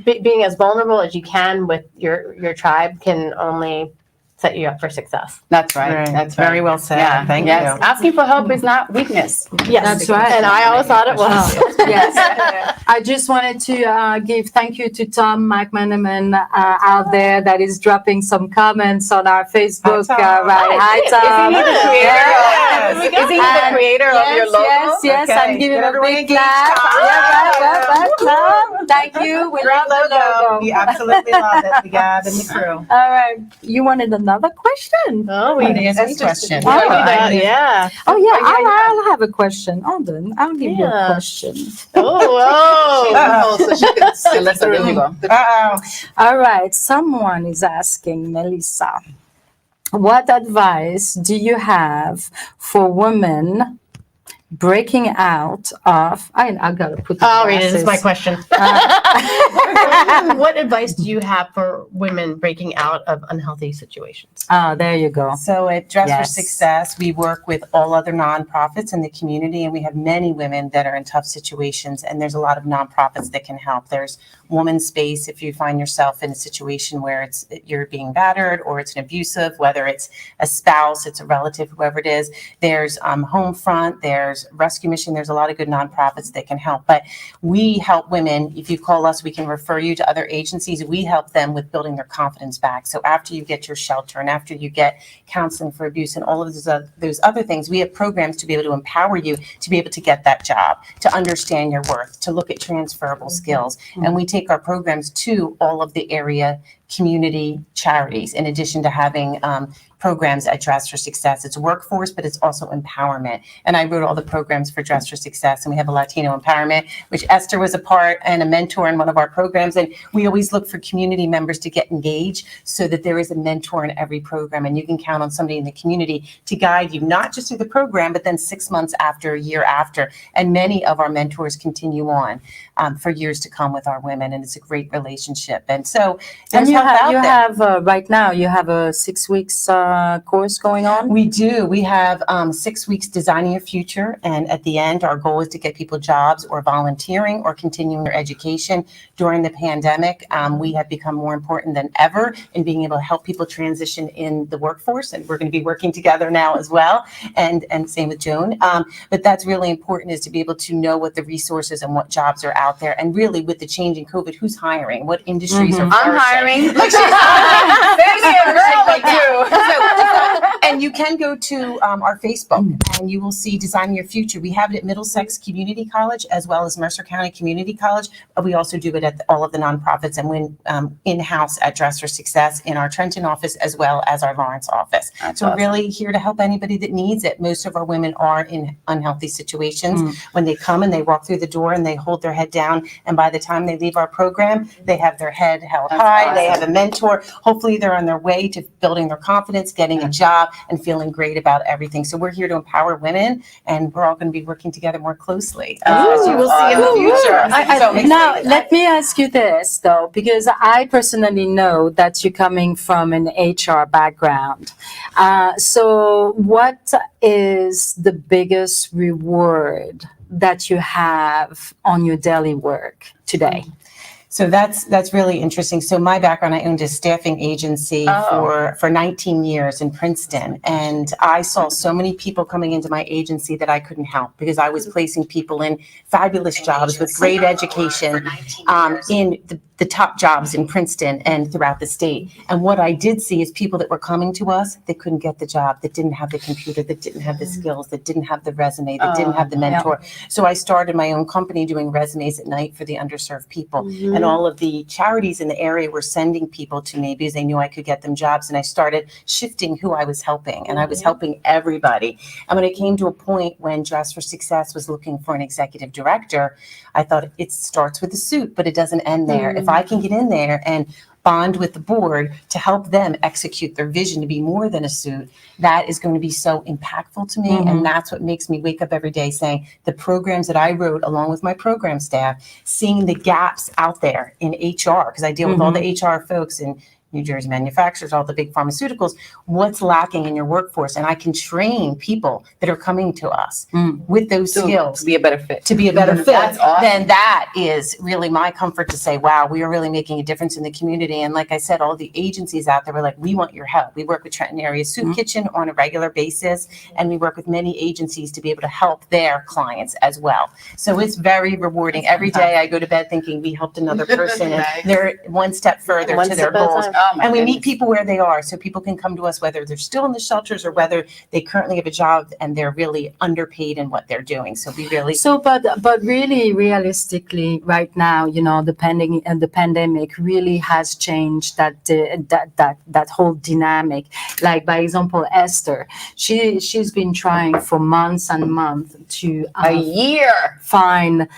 [SPEAKER 8] being as vulnerable as you can with your tribe can only set you up for success.
[SPEAKER 6] That's right.
[SPEAKER 5] Right.
[SPEAKER 6] That's right.
[SPEAKER 5] Very well said.
[SPEAKER 6] Yeah.
[SPEAKER 5] Thank
[SPEAKER 6] yes.
[SPEAKER 5] you.
[SPEAKER 6] Asking for help is not weakness.
[SPEAKER 8] Yes,
[SPEAKER 4] That's right.
[SPEAKER 8] And I always thought it was.
[SPEAKER 4] Yes. I just wanted to give thank you to Tom McManaman out there that is dropping some comments on our Facebook.
[SPEAKER 5] Hi, Tom.
[SPEAKER 4] Right. Hi, Tom.
[SPEAKER 6] Is he the creator? Is he the
[SPEAKER 4] And
[SPEAKER 6] creator of your logo?
[SPEAKER 4] Yes,
[SPEAKER 5] Okay.
[SPEAKER 4] I'm giving
[SPEAKER 5] Get
[SPEAKER 4] a
[SPEAKER 5] everybody
[SPEAKER 4] big
[SPEAKER 5] engaged,
[SPEAKER 4] clap.
[SPEAKER 5] Tom.
[SPEAKER 4] Yeah, Tom. Thank you. We
[SPEAKER 5] Great
[SPEAKER 4] love the
[SPEAKER 5] logo. We
[SPEAKER 4] logo.
[SPEAKER 5] absolutely love it. The Gab and the crew.
[SPEAKER 4] All right. You wanted another question?
[SPEAKER 8] Oh,
[SPEAKER 5] It is a question.
[SPEAKER 8] yeah.
[SPEAKER 4] Oh, yeah. I'll have a question. Hold on. I'll give you a
[SPEAKER 8] Yeah.
[SPEAKER 4] question.
[SPEAKER 8] Oh,
[SPEAKER 3] So she could sit
[SPEAKER 6] Listen, there you go.
[SPEAKER 5] Uh-oh.
[SPEAKER 4] All right. Someone is asking Melissa, what advice do you have for women breaking out of? I gotta put. the
[SPEAKER 8] I'll read it. This is my
[SPEAKER 4] glasses.
[SPEAKER 8] question. What advice do you have for women breaking out of unhealthy situations?
[SPEAKER 4] There you go.
[SPEAKER 5] So at Dress for
[SPEAKER 4] Yes.
[SPEAKER 5] Success, we work with all other nonprofits in the community, and we have many women that are in tough situations, and there's a lot of nonprofits that can help. There's Woman's Space if you find yourself in a situation where you're being battered or it's an abusive, whether it's a spouse, it's a relative, whoever it is. There's Homefront, there's Rescue Mission, there's a lot of good nonprofits that can help. But we help women. If you call us, we can refer you to other agencies. We help them with building their confidence back. So after you get your shelter and after you get counseling for abuse and all of those other things, we have programs to be able to empower you to be able to get that job, to understand your worth, to look at transferable skills. And we take our programs to all of the area community charities, in addition to having programs at Dress for Success. It's workforce, but it's also empowerment. And I wrote all the programs for Dress for Success, and we have a Latino empowerment, which Esther was a part and a mentor in one of our programs. And we always look for community members to get engaged so that there is a mentor in every program. And you can count on somebody in the community to guide you, not just through the program, but then 6 months after, a year after. And many of our mentors continue on for years to come with our women. And it's a great relationship. And so
[SPEAKER 4] And
[SPEAKER 5] there's
[SPEAKER 4] you
[SPEAKER 5] help out there.
[SPEAKER 4] have right now, you have a 6 weeks course going on?
[SPEAKER 5] We do. We have 6 weeks designing your future. And at the end, our goal is to get people jobs or volunteering or continuing their education. During the pandemic, we have become more important than ever in being able to help people transition in the workforce. And we're going to be working together now as well. And same with Joan. But that's really important, is to be able to know what the resources and what jobs are out there. And really, with the change in COVID, who's hiring? What industries are
[SPEAKER 6] I'm
[SPEAKER 5] flourishing?
[SPEAKER 6] hiring.
[SPEAKER 5] Like she's hiring.
[SPEAKER 6] Baby, a girl like you.
[SPEAKER 5] So go to our Facebook and you will see Designing Your Future. We have it at Middlesex Community College as well as Mercer County Community College. We also do it at all of the nonprofits and when in-house at Dress for Success in our Trenton office as well as our Lawrence office. So we're really here to help anybody that needs it. Most of our women are in unhealthy situations. When they come and they walk through the door and they hold their head down, and by the time they leave our program, they have their head held high. They have a mentor. Hopefully they're on their way to building their confidence, getting a job, and feeling great about everything. So we're here to empower women, and we're all going to be working together more closely, as you will see in the future. So I'm
[SPEAKER 4] Now,
[SPEAKER 5] excited.
[SPEAKER 4] let me ask you this, though, because I personally know that you're coming from an HR background. So what is the biggest reward that you have on your daily work today?
[SPEAKER 5] So that's really interesting. So my background, I owned a staffing agency for 19 years in Princeton. And I saw so many people coming into my agency that I couldn't help because I was placing people in fabulous jobs with great education in the top jobs in Princeton and throughout the state. And what I did see is people that were coming to us that couldn't get the job, that didn't have the computer, that didn't have the skills, that didn't have the resume, that didn't have the mentor. So I started my own company doing resumes at night for the underserved people. And all of the charities in the area were sending people to me because they knew I could get them jobs. And I started shifting who I was helping, and I was helping everybody. And when it came to a point when Dress for Success was looking for an executive director, I thought it starts with a suit, but it doesn't end there. If I can get in there and bond with the board to help them execute their vision to be more than a suit, that is going to be so impactful to me. And that's what makes me wake up every day saying the programs that I wrote along with my program staff, seeing the gaps out there in HR, because I deal with all the HR folks in New Jersey manufacturers, all the big pharmaceuticals, what's lacking in your workforce. And I can train people that are coming to us with those skills
[SPEAKER 6] To be a better fit.
[SPEAKER 5] to be a better fit,
[SPEAKER 6] That's awesome.
[SPEAKER 5] then that is really my comfort to say, wow, we are really making a difference in the community. And like I said, all the agencies out there were like, we want your help. We work with Trenton Area Soup Kitchen on a regular basis, and we work with many agencies to be able to help their clients as well. So it's very rewarding. Every day I go to bed thinking we helped another person and they're one step further
[SPEAKER 8] One
[SPEAKER 5] to their
[SPEAKER 8] step at a
[SPEAKER 5] goals.
[SPEAKER 8] time.
[SPEAKER 6] Oh, my
[SPEAKER 5] And we meet
[SPEAKER 6] goodness.
[SPEAKER 5] people where they are, so people can come to us whether they're still in the shelters or whether they currently have a job and they're really underpaid in what they're doing. So we really
[SPEAKER 4] So, but really, realistically, right now, you know, the pandemic really has changed that whole dynamic. Like, by example, Esther, she's been trying for months and months to
[SPEAKER 6] A year.
[SPEAKER 4] find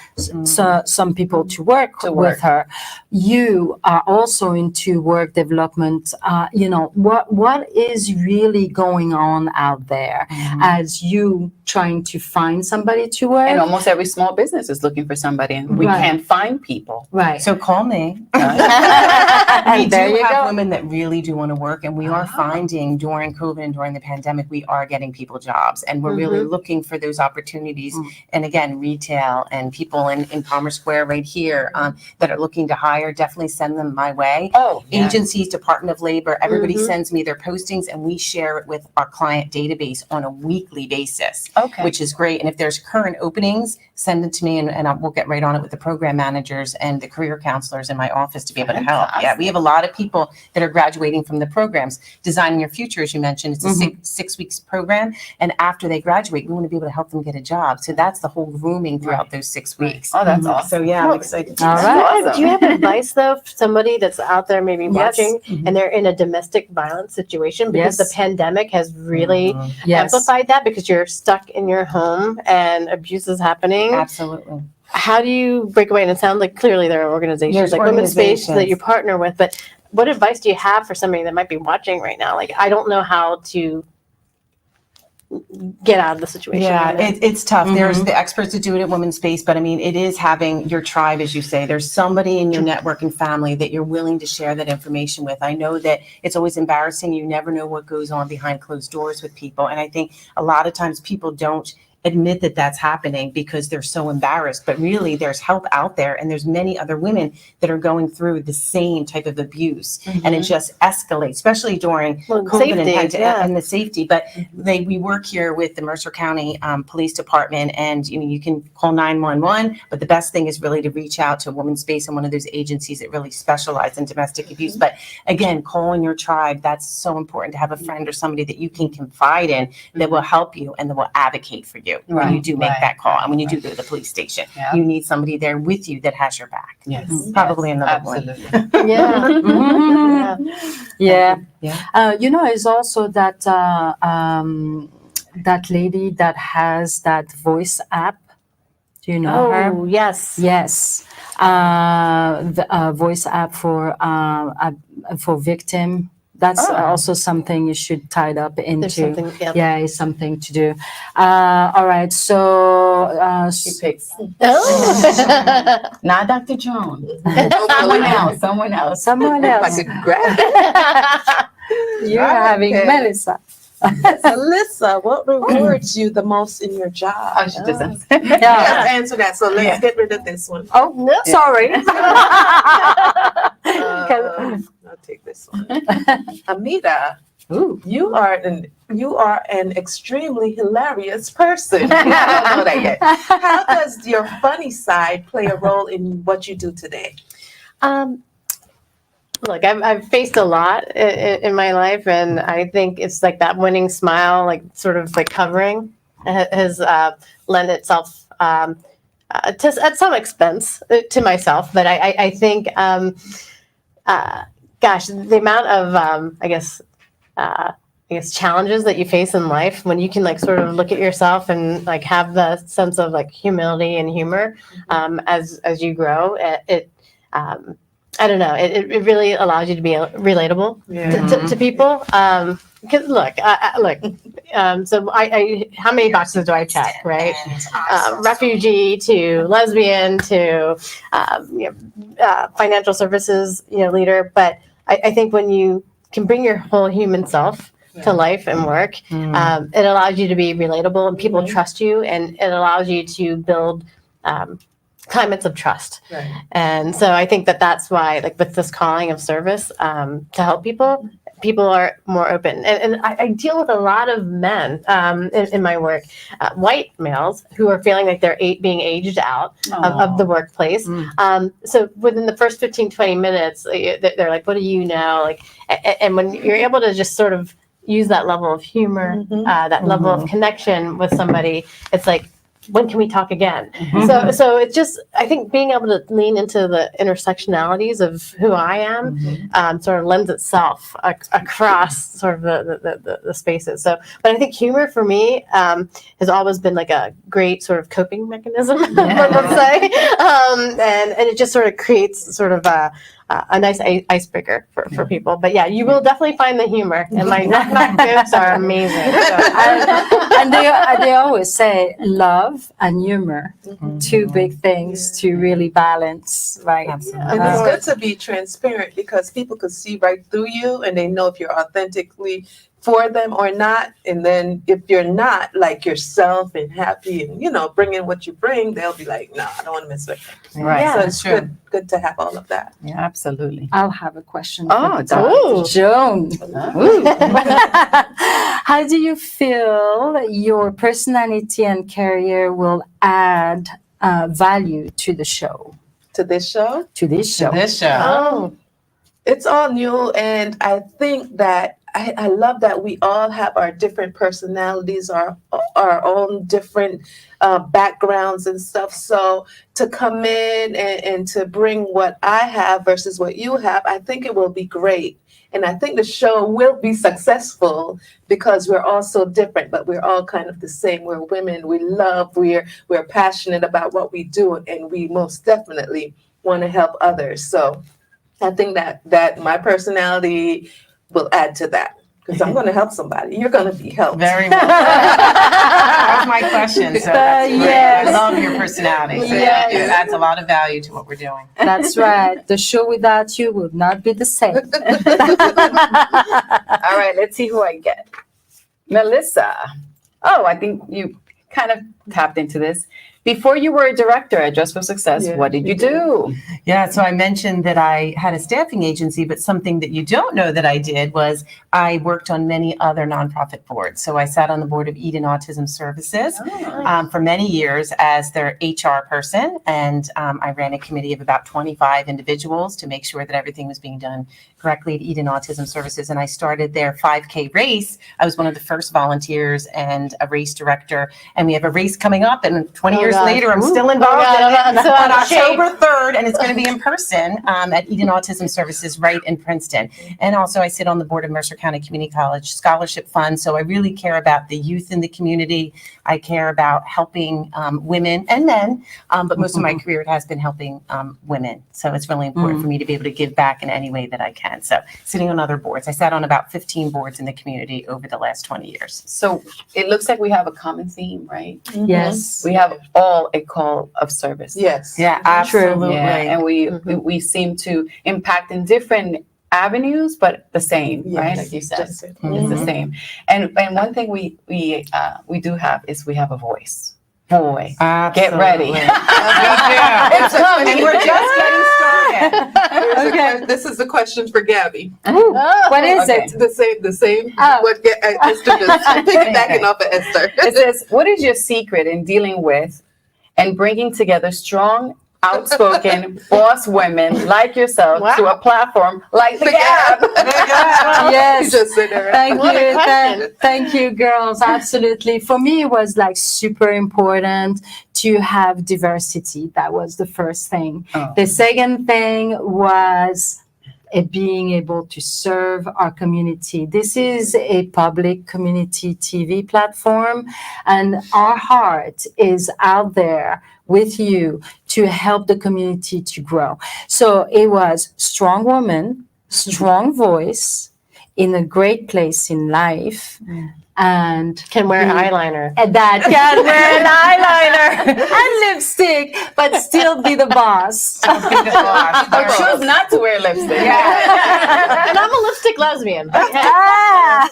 [SPEAKER 4] some people to work
[SPEAKER 6] To
[SPEAKER 4] with
[SPEAKER 6] work.
[SPEAKER 4] her. You are also into work development. You know, what is really going on out there as you trying to find somebody to work?
[SPEAKER 6] And almost every small business is looking for somebody, and we
[SPEAKER 4] Right.
[SPEAKER 6] can't find people.
[SPEAKER 4] Right.
[SPEAKER 5] so call me. We
[SPEAKER 4] And there
[SPEAKER 5] do
[SPEAKER 4] you
[SPEAKER 5] have
[SPEAKER 4] go.
[SPEAKER 5] women that really do want to work, and we are finding during COVID and during the pandemic, we are getting people jobs, and we're really looking for those opportunities. And again, retail and people in Palmer Square right here that are looking to hire, definitely send them my way.
[SPEAKER 6] Oh, yeah.
[SPEAKER 5] Agencies, Department of Labor, everybody sends me their postings, and we share it with our client database on a weekly basis.
[SPEAKER 6] Okay.
[SPEAKER 5] Which is great. And if there's current openings, send it to me and we'll get right on it with the program managers and the career counselors in my office to be able to help. Yeah, we have a lot of people that are graduating from the programs. Designing Your Future, as you mentioned, it's a six weeks program. And after they graduate, we want to be able to help them get a job. So that's the whole grooming throughout those 6 weeks.
[SPEAKER 6] Oh, that's awesome.
[SPEAKER 5] So yeah, I'm
[SPEAKER 8] Well,
[SPEAKER 5] excited.
[SPEAKER 4] All
[SPEAKER 8] Do you
[SPEAKER 4] right.
[SPEAKER 8] have- Do you have advice though for somebody that's out there maybe
[SPEAKER 5] Yes.
[SPEAKER 8] watching and they're in a domestic violence situation because
[SPEAKER 4] Yes.
[SPEAKER 8] the pandemic has really
[SPEAKER 4] Yes.
[SPEAKER 8] amplified that because you're stuck in your home and abuse is happening?
[SPEAKER 5] Absolutely.
[SPEAKER 8] How do you break away? And it sounds like clearly there are organizations
[SPEAKER 5] There's
[SPEAKER 8] like Women's Space that
[SPEAKER 5] organizations.
[SPEAKER 8] you partner with, but what advice do you have for somebody that might be watching right now? Like, I don't know how to get out of the situation.
[SPEAKER 5] Yeah,
[SPEAKER 8] I'm in.
[SPEAKER 5] it's tough. There's the experts that do it at Women's Space, but I mean, it is having your tribe, as you say. There's somebody in your network and family that you're willing to share that information with. I know that it's always embarrassing. You never know what goes on behind closed doors with people. And I think a lot of times people don't admit that that's happening because they're so embarrassed. But really, there's help out there, and there's many other women that are going through the same type of abuse, and it just escalates, especially during
[SPEAKER 8] Well,
[SPEAKER 5] COVID
[SPEAKER 8] safety, yeah.
[SPEAKER 5] and the safety. But we work here with the Mercer County Police Department, and you can call 911. But the best thing is really to reach out to Women's Space and one of those agencies that really specialize in domestic abuse. But again, calling your tribe, that's so important, to have a friend or somebody that you can confide in that will help you and that will advocate for you when you do make that call and when you do go to the police station.
[SPEAKER 6] Yeah.
[SPEAKER 5] You need somebody there with you that has your back.
[SPEAKER 6] Yes.
[SPEAKER 5] Probably another one.
[SPEAKER 6] Absolutely.
[SPEAKER 8] Yeah.
[SPEAKER 4] Mhm.
[SPEAKER 8] Yeah.
[SPEAKER 4] Yeah. It's also that that lady that has that voice app. Do you know her?
[SPEAKER 8] Oh, yes.
[SPEAKER 4] Yes. The voice app for victim. That's also something you should tie it up
[SPEAKER 8] There's
[SPEAKER 4] into.
[SPEAKER 8] something, yeah.
[SPEAKER 4] Yeah, it's something to do. All right. So,
[SPEAKER 6] She picks.
[SPEAKER 8] Oh.
[SPEAKER 6] Not Dr. Jones. Someone else.
[SPEAKER 4] someone
[SPEAKER 7] If I
[SPEAKER 4] else.
[SPEAKER 7] could grab it.
[SPEAKER 4] You're having
[SPEAKER 7] Okay.
[SPEAKER 4] Melissa.
[SPEAKER 7] Alyssa, what rewards you the most in your job?
[SPEAKER 6] Oh, she doesn't.
[SPEAKER 7] You have to answer that, so let's get rid of this one.
[SPEAKER 4] Oh, no, sorry.
[SPEAKER 7] I'll take this one. Amita,
[SPEAKER 4] Ooh.
[SPEAKER 7] you are an extremely hilarious person. I don't know that yet. How does your funny side play a role in what you do today?
[SPEAKER 8] Look, I've faced a lot in my life, and I think it's like that winning smile, like sort of like covering, has lent itself to at some expense to myself. But I think, gosh, the amount of I guess challenges that you face in life, when you can like sort of look at yourself and like have the sense of like humility and humor as you grow, it I don't know. It really allows you to be relatable to people. Because look. So I how many boxes do I check, right? Refugee to lesbian to financial services leader. But I think when you can bring your whole human self to life and work, it allows you to be relatable and people trust you, and it allows you to build climates of trust.
[SPEAKER 7] Right.
[SPEAKER 8] And so I think that's why, like with this calling of service to help people are more open. And I deal with a lot of men in my work, white males who are feeling like they're being aged out of the workplace. So within the first 15, 20 minutes, they're like, what do you know? Like, and when you're able to just sort of use that level of humor, that level of connection with somebody, it's like, when can we talk again? So it's just, I think being able to lean into the intersectionalities of who I am sort of lends itself across sort of the spaces. So, but I think humor for me has always been like a great sort of coping mechanism, let's say. And it just sort of creates sort of a nice icebreaker for people. But yeah, you will definitely find the humor, and my knock jokes are amazing. So.
[SPEAKER 4] And they always say love and humor, two big things to really balance, right?
[SPEAKER 7] And it's good to be transparent because people could see right through you and they know if you're authentically for them or not. And then if you're not like yourself and happy and, bring in what you bring, they'll be like, no, I don't want to mess with you.
[SPEAKER 6] Right.
[SPEAKER 7] So it's good to have all of that.
[SPEAKER 6] Yeah, absolutely.
[SPEAKER 4] I'll have a question.
[SPEAKER 6] Oh,
[SPEAKER 4] for Joan. How do you feel your personality and career will add value to the show?
[SPEAKER 7] To this show,
[SPEAKER 4] To this show?
[SPEAKER 8] Oh,
[SPEAKER 7] it's all new. And I think that I love that we all have our different personalities, our own different backgrounds and stuff. So to come in and to bring what I have versus what you have, I think it will be great. And I think the show will be successful because we're all so different, but we're all kind of the same. We're women. We love. We're passionate about what we do, and we most definitely want to help others. So I think that my personality will add to that because I'm going to help somebody. You're going to be helped.
[SPEAKER 5] Very well. That was my question. So that's great.
[SPEAKER 4] Yes.
[SPEAKER 5] I love your personality. So
[SPEAKER 4] Yes.
[SPEAKER 5] it adds a lot of value to what we're doing.
[SPEAKER 4] That's right. The show without you would not be the same.
[SPEAKER 6] All right, let's see who I get. Melissa. Oh, I think you kind of tapped into this. Before you were a director at Dress for Success,
[SPEAKER 7] Yeah,
[SPEAKER 6] what did
[SPEAKER 7] you
[SPEAKER 6] you do?
[SPEAKER 5] Yeah, so I mentioned that I had a staffing agency, but something that you don't know that I did was I worked on many other nonprofit boards. So I sat on the board of Eden Autism Services for many years as their HR person, and I ran a committee of about 25 individuals to make sure that everything was being done correctly at Eden Autism Services. And I started their 5K race. I was one of the first volunteers and a race director, and we have a race coming up, and 20 years later, I'm still involved in it
[SPEAKER 8] So
[SPEAKER 5] on
[SPEAKER 8] out of shape.
[SPEAKER 5] October 3rd, and it's going to be in person at Eden Autism Services right in Princeton. And also I sit on the board of Mercer County Community College Scholarship Fund. So I really care about the youth in the community. I care about helping women and men, but most of my career it has been helping women. So it's really important for me to be able to give back in any way that I can. So sitting on other boards, I sat on about 15 boards in the community over the last 20 years.
[SPEAKER 6] So it looks like we have a common theme, right?
[SPEAKER 4] Yes.
[SPEAKER 6] We have all a call of service.
[SPEAKER 7] Yes.
[SPEAKER 5] Yeah,
[SPEAKER 4] True.
[SPEAKER 5] absolutely.
[SPEAKER 6] Yeah, and we seem to impact in different avenues, but the same, right? Like you said,
[SPEAKER 7] Just
[SPEAKER 6] it's
[SPEAKER 5] Mhm.
[SPEAKER 6] the same. And one thing we do have is we have a voice. Boy, get ready.
[SPEAKER 5] It's coming. We're just getting started.
[SPEAKER 7] This is a question for Gabby.
[SPEAKER 4] What is
[SPEAKER 6] Okay.
[SPEAKER 4] it?
[SPEAKER 7] The same.
[SPEAKER 4] Oh.
[SPEAKER 7] What Esther just piggybacking off of Esther.
[SPEAKER 6] It says, what is your secret in dealing with and bringing together strong, outspoken boss women like yourself to a platform like the Gab?
[SPEAKER 4] Yes.
[SPEAKER 7] You just said that, right?
[SPEAKER 4] Thank
[SPEAKER 8] What a
[SPEAKER 4] you.
[SPEAKER 8] question.
[SPEAKER 4] Thank you, girls. Absolutely. For me, it was like super important to have diversity. That was the first thing.
[SPEAKER 6] Oh.
[SPEAKER 4] The second thing was being able to serve our community. This is a public community TV platform, and our heart is out there with you to help the community to grow. So it was strong woman, strong voice, in a great place in life, and
[SPEAKER 8] Can wear eyeliner.
[SPEAKER 4] that can wear an eyeliner and lipstick, but still be the boss.
[SPEAKER 6] Or choose not to wear lipstick.
[SPEAKER 8] And I'm a lipstick lesbian.
[SPEAKER 4] Ah.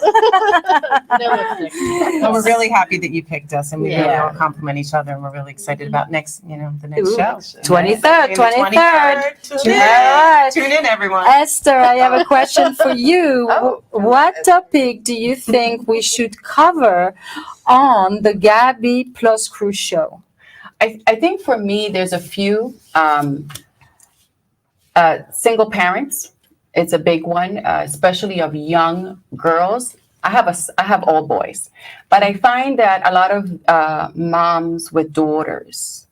[SPEAKER 8] No lipstick.
[SPEAKER 5] Well, we're really happy that you picked us, and we really
[SPEAKER 8] Yeah.
[SPEAKER 5] all compliment each other, and we're really excited about the next
[SPEAKER 4] Ooh.
[SPEAKER 5] show.
[SPEAKER 4] 23rd.
[SPEAKER 5] Tune in.
[SPEAKER 4] Alright.
[SPEAKER 5] Tune in, everyone.
[SPEAKER 4] Esther, I have a question for you.
[SPEAKER 6] Oh.
[SPEAKER 4] What topic do you think we should cover on the Gabby Plus Cruise Show?
[SPEAKER 6] I think for me, there's a few single parents. It's a big one, especially of young girls. I have all boys, but I find that a lot of moms with daughters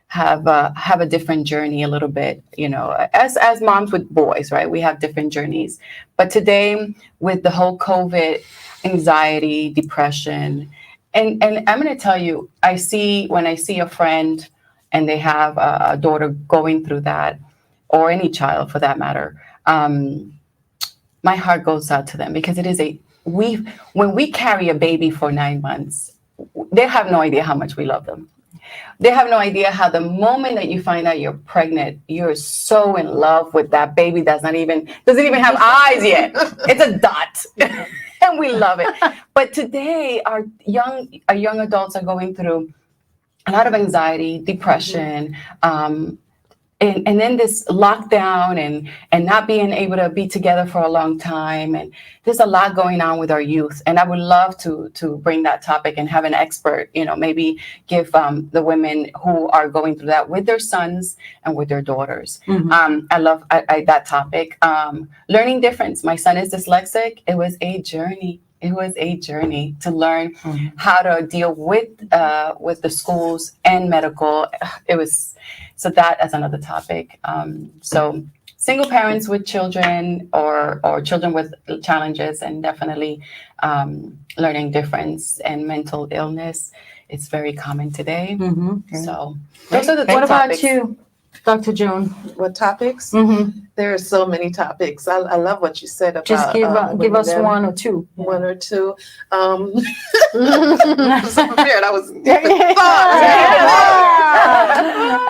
[SPEAKER 6] have a different journey a little bit. You know, as moms with boys, right? We have different journeys. But today, with the whole COVID, anxiety, depression, and I'm going to tell you, when I see a friend and they have a daughter going through that, or any child for that matter, my heart goes out to them, because it is when we carry a baby for 9 months, they have no idea how much we love them. They have no idea how the moment that you find out you're pregnant, you're so in love with that baby doesn't even have eyes yet. It's a dot. And we love it. But today our young adults are going through a lot of anxiety, depression, and then this lockdown and not being able to be together for a long time. And there's a lot going on with our youth. And I would love to bring that topic and have an expert, maybe give the women who are going through that with their sons and with their daughters. I love that topic. Learning difference. My son is dyslexic. It was a journey. It was a journey to learn how to deal with the schools and medical. So that as another topic. So single parents with children or children with challenges, and definitely learning difference and mental illness. It's very common today. So those are the
[SPEAKER 4] What about
[SPEAKER 6] topics.
[SPEAKER 4] you, Dr. Joan?
[SPEAKER 7] What topics? There are so many topics. I love what you said about
[SPEAKER 4] Just give us
[SPEAKER 7] women,
[SPEAKER 4] one or two.
[SPEAKER 7] one or two. I'm so prepared. I was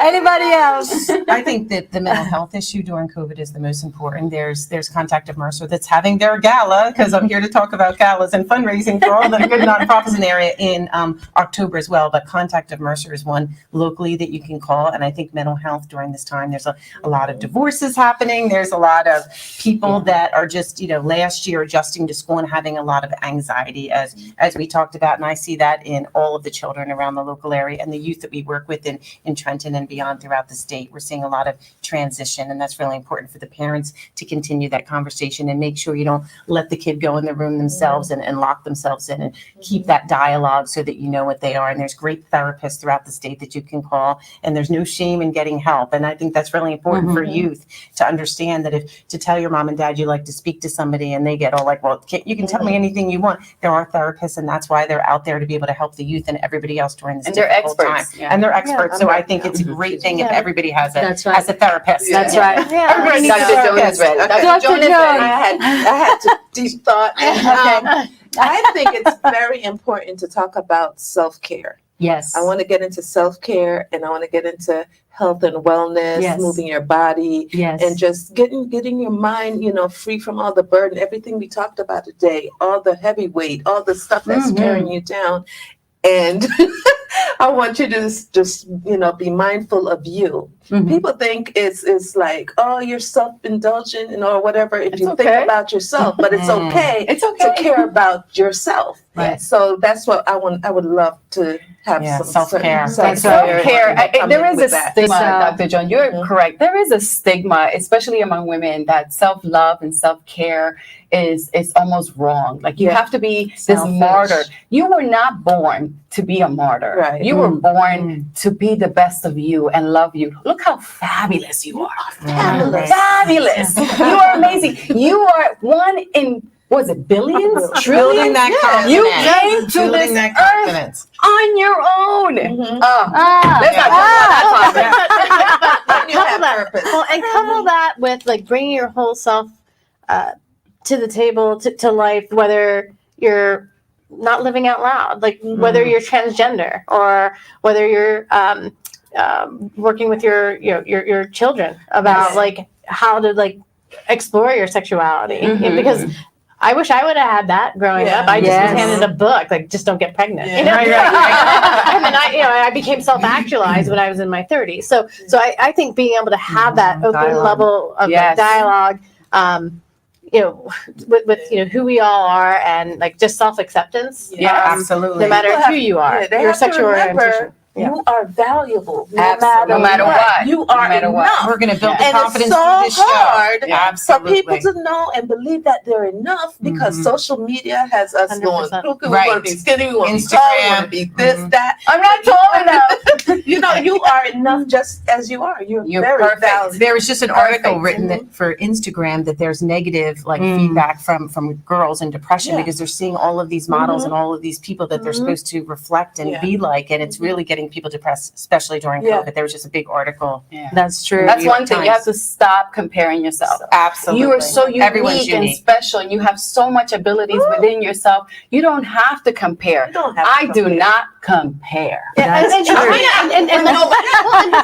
[SPEAKER 4] Anybody else?
[SPEAKER 5] I think that the mental health issue during COVID is the most important. There's Contact of Mercer that's having their gala, because I'm here to talk about galas and fundraising for all the good nonprofits in the area in October as well. But Contact of Mercer is one locally that you can call. And I think mental health during this time, there's a lot of divorces happening. There's a lot of people that are just, last year adjusting to school and having a lot of anxiety as we talked about. And I see that in all of the children around the local area and the youth that we work with in Trenton and beyond throughout the state. We're seeing a lot of transition, and that's really important for the parents to continue that conversation and make sure you don't let the kid go in the room themselves and lock themselves in, and keep that dialogue so that you know what they are. And there's great therapists throughout the state that you can call, and there's no shame in getting help. And I think that's really important for youth to understand that if to tell your mom and dad you like to speak to somebody and they get all like, well, you can tell me anything you want. There are therapists, and that's why they're out there to be able to help the youth and everybody else during this
[SPEAKER 6] And they're
[SPEAKER 5] difficult time.
[SPEAKER 6] experts. Yeah.
[SPEAKER 5] And they're experts. So I think it's a great thing if everybody has
[SPEAKER 4] That's
[SPEAKER 5] a
[SPEAKER 4] right.
[SPEAKER 5] has a therapist.
[SPEAKER 4] That's right.
[SPEAKER 5] Everybody needs a
[SPEAKER 6] Dr. Jones
[SPEAKER 5] therapist.
[SPEAKER 6] read.
[SPEAKER 7] Okay,
[SPEAKER 4] Dr.
[SPEAKER 7] Jonas,
[SPEAKER 4] Jones.
[SPEAKER 7] I had to deep thought. I think it's very important to talk about self-care.
[SPEAKER 4] Yes.
[SPEAKER 7] I want to get into self-care, and I want to get into health and wellness,
[SPEAKER 4] Yes.
[SPEAKER 7] moving your body,
[SPEAKER 4] Yes.
[SPEAKER 7] and just getting your mind, free from all the burden, everything we talked about today, all the heavy weight, all the stuff that's tearing you down. And I want you to just be mindful of you.
[SPEAKER 4] Mhm.
[SPEAKER 7] People think it's like, oh, you're self-indulgent or whatever if
[SPEAKER 6] It's
[SPEAKER 7] you
[SPEAKER 6] okay.
[SPEAKER 7] think about yourself, but it's okay.
[SPEAKER 6] It's
[SPEAKER 7] to
[SPEAKER 6] okay.
[SPEAKER 7] care about yourself.
[SPEAKER 4] Right.
[SPEAKER 7] So that's what I would love to have
[SPEAKER 5] Yeah,
[SPEAKER 7] some
[SPEAKER 5] self-care.
[SPEAKER 6] Self-care. There is a
[SPEAKER 7] stigma.
[SPEAKER 6] stigma,
[SPEAKER 4] So-
[SPEAKER 6] Dr. John. You're
[SPEAKER 7] Mhm.
[SPEAKER 6] correct. There is a stigma, especially among women, that self-love and self-care is almost wrong. Like you
[SPEAKER 7] Yeah.
[SPEAKER 6] have to be this
[SPEAKER 4] Selfish.
[SPEAKER 6] martyr. You were not born to be a martyr.
[SPEAKER 7] Right.
[SPEAKER 6] You were born to be the best of you and love you. Look how fabulous you are.
[SPEAKER 7] Fabulous.
[SPEAKER 6] Fabulous. You are amazing. You are one in, was it billions?
[SPEAKER 5] Building
[SPEAKER 6] Trillions?
[SPEAKER 5] that confidence.
[SPEAKER 6] You came to
[SPEAKER 5] Building
[SPEAKER 6] this
[SPEAKER 5] that
[SPEAKER 6] earth
[SPEAKER 5] confidence.
[SPEAKER 6] on your own.
[SPEAKER 7] Mhm.
[SPEAKER 6] Let's not talk about that topic.
[SPEAKER 7] You have
[SPEAKER 8] Couple that.
[SPEAKER 7] purpose.
[SPEAKER 8] Well, and couple that with like bringing your whole self to the table, to life, whether you're not living out loud, like whether you're transgender or whether you're working with your children about like how to like explore your sexuality.
[SPEAKER 6] Mhm.
[SPEAKER 8] Because I wish I would have had that growing
[SPEAKER 7] Yeah.
[SPEAKER 8] up. I just
[SPEAKER 4] Yes.
[SPEAKER 8] was handed a book, like just don't get pregnant.
[SPEAKER 7] Yeah.
[SPEAKER 8] You know?
[SPEAKER 5] Right, right.
[SPEAKER 8] And then I became self-actualized when I was in my 30s. So I think being able to have that open
[SPEAKER 5] Dialogue.
[SPEAKER 8] level of like,
[SPEAKER 6] Yes.
[SPEAKER 8] dialogue, with who we all are, and like just self-acceptance.
[SPEAKER 6] Yeah,
[SPEAKER 5] Absolutely.
[SPEAKER 8] No matter who you are,
[SPEAKER 7] Yeah, they
[SPEAKER 8] your
[SPEAKER 7] have to
[SPEAKER 8] sexual
[SPEAKER 7] remember,
[SPEAKER 8] orientation.
[SPEAKER 7] you are valuable.
[SPEAKER 6] Absolutely. No matter what.
[SPEAKER 7] You
[SPEAKER 6] No
[SPEAKER 7] are
[SPEAKER 6] matter what.
[SPEAKER 7] enough.
[SPEAKER 5] We're going to build the
[SPEAKER 7] And it's
[SPEAKER 5] confidence
[SPEAKER 7] so
[SPEAKER 5] through this show.
[SPEAKER 7] hard for
[SPEAKER 5] Absolutely.
[SPEAKER 7] people to know and believe that they're enough because
[SPEAKER 5] Mhm.
[SPEAKER 7] social media has us
[SPEAKER 8] 100%.
[SPEAKER 7] going, okay, we want
[SPEAKER 5] Right.
[SPEAKER 7] to be skinny, we want to be
[SPEAKER 5] Instagram.
[SPEAKER 7] tall, we want to be this,
[SPEAKER 5] Mhm.
[SPEAKER 7] that.
[SPEAKER 6] I'm not tall enough.
[SPEAKER 7] You are enough just as you are. You're very
[SPEAKER 6] perfect.
[SPEAKER 7] valuable.
[SPEAKER 5] There was just an article
[SPEAKER 6] Perfect.
[SPEAKER 5] written that for Instagram that there's negative
[SPEAKER 4] Mm.
[SPEAKER 5] feedback from girls in depression
[SPEAKER 7] Yeah.
[SPEAKER 5] because they're seeing all of these models and all of these people that they're supposed to reflect and
[SPEAKER 7] Yeah.
[SPEAKER 5] be like, and it's really getting people depressed, especially during
[SPEAKER 7] Yeah.
[SPEAKER 5] COVID. There was just a big article.
[SPEAKER 4] That's true.
[SPEAKER 6] That's
[SPEAKER 5] New
[SPEAKER 6] one
[SPEAKER 5] York
[SPEAKER 6] thing. You have
[SPEAKER 5] Times.
[SPEAKER 6] to stop comparing yourself.
[SPEAKER 5] Absolutely.
[SPEAKER 6] You are so
[SPEAKER 5] Everyone's
[SPEAKER 6] unique and
[SPEAKER 5] unique.
[SPEAKER 6] special, and you have so much abilities within yourself. You don't have to compare.
[SPEAKER 7] You don't have
[SPEAKER 6] I
[SPEAKER 7] to
[SPEAKER 6] do
[SPEAKER 7] compare.
[SPEAKER 6] not compare.
[SPEAKER 8] Yeah,
[SPEAKER 4] That's
[SPEAKER 8] and
[SPEAKER 4] true.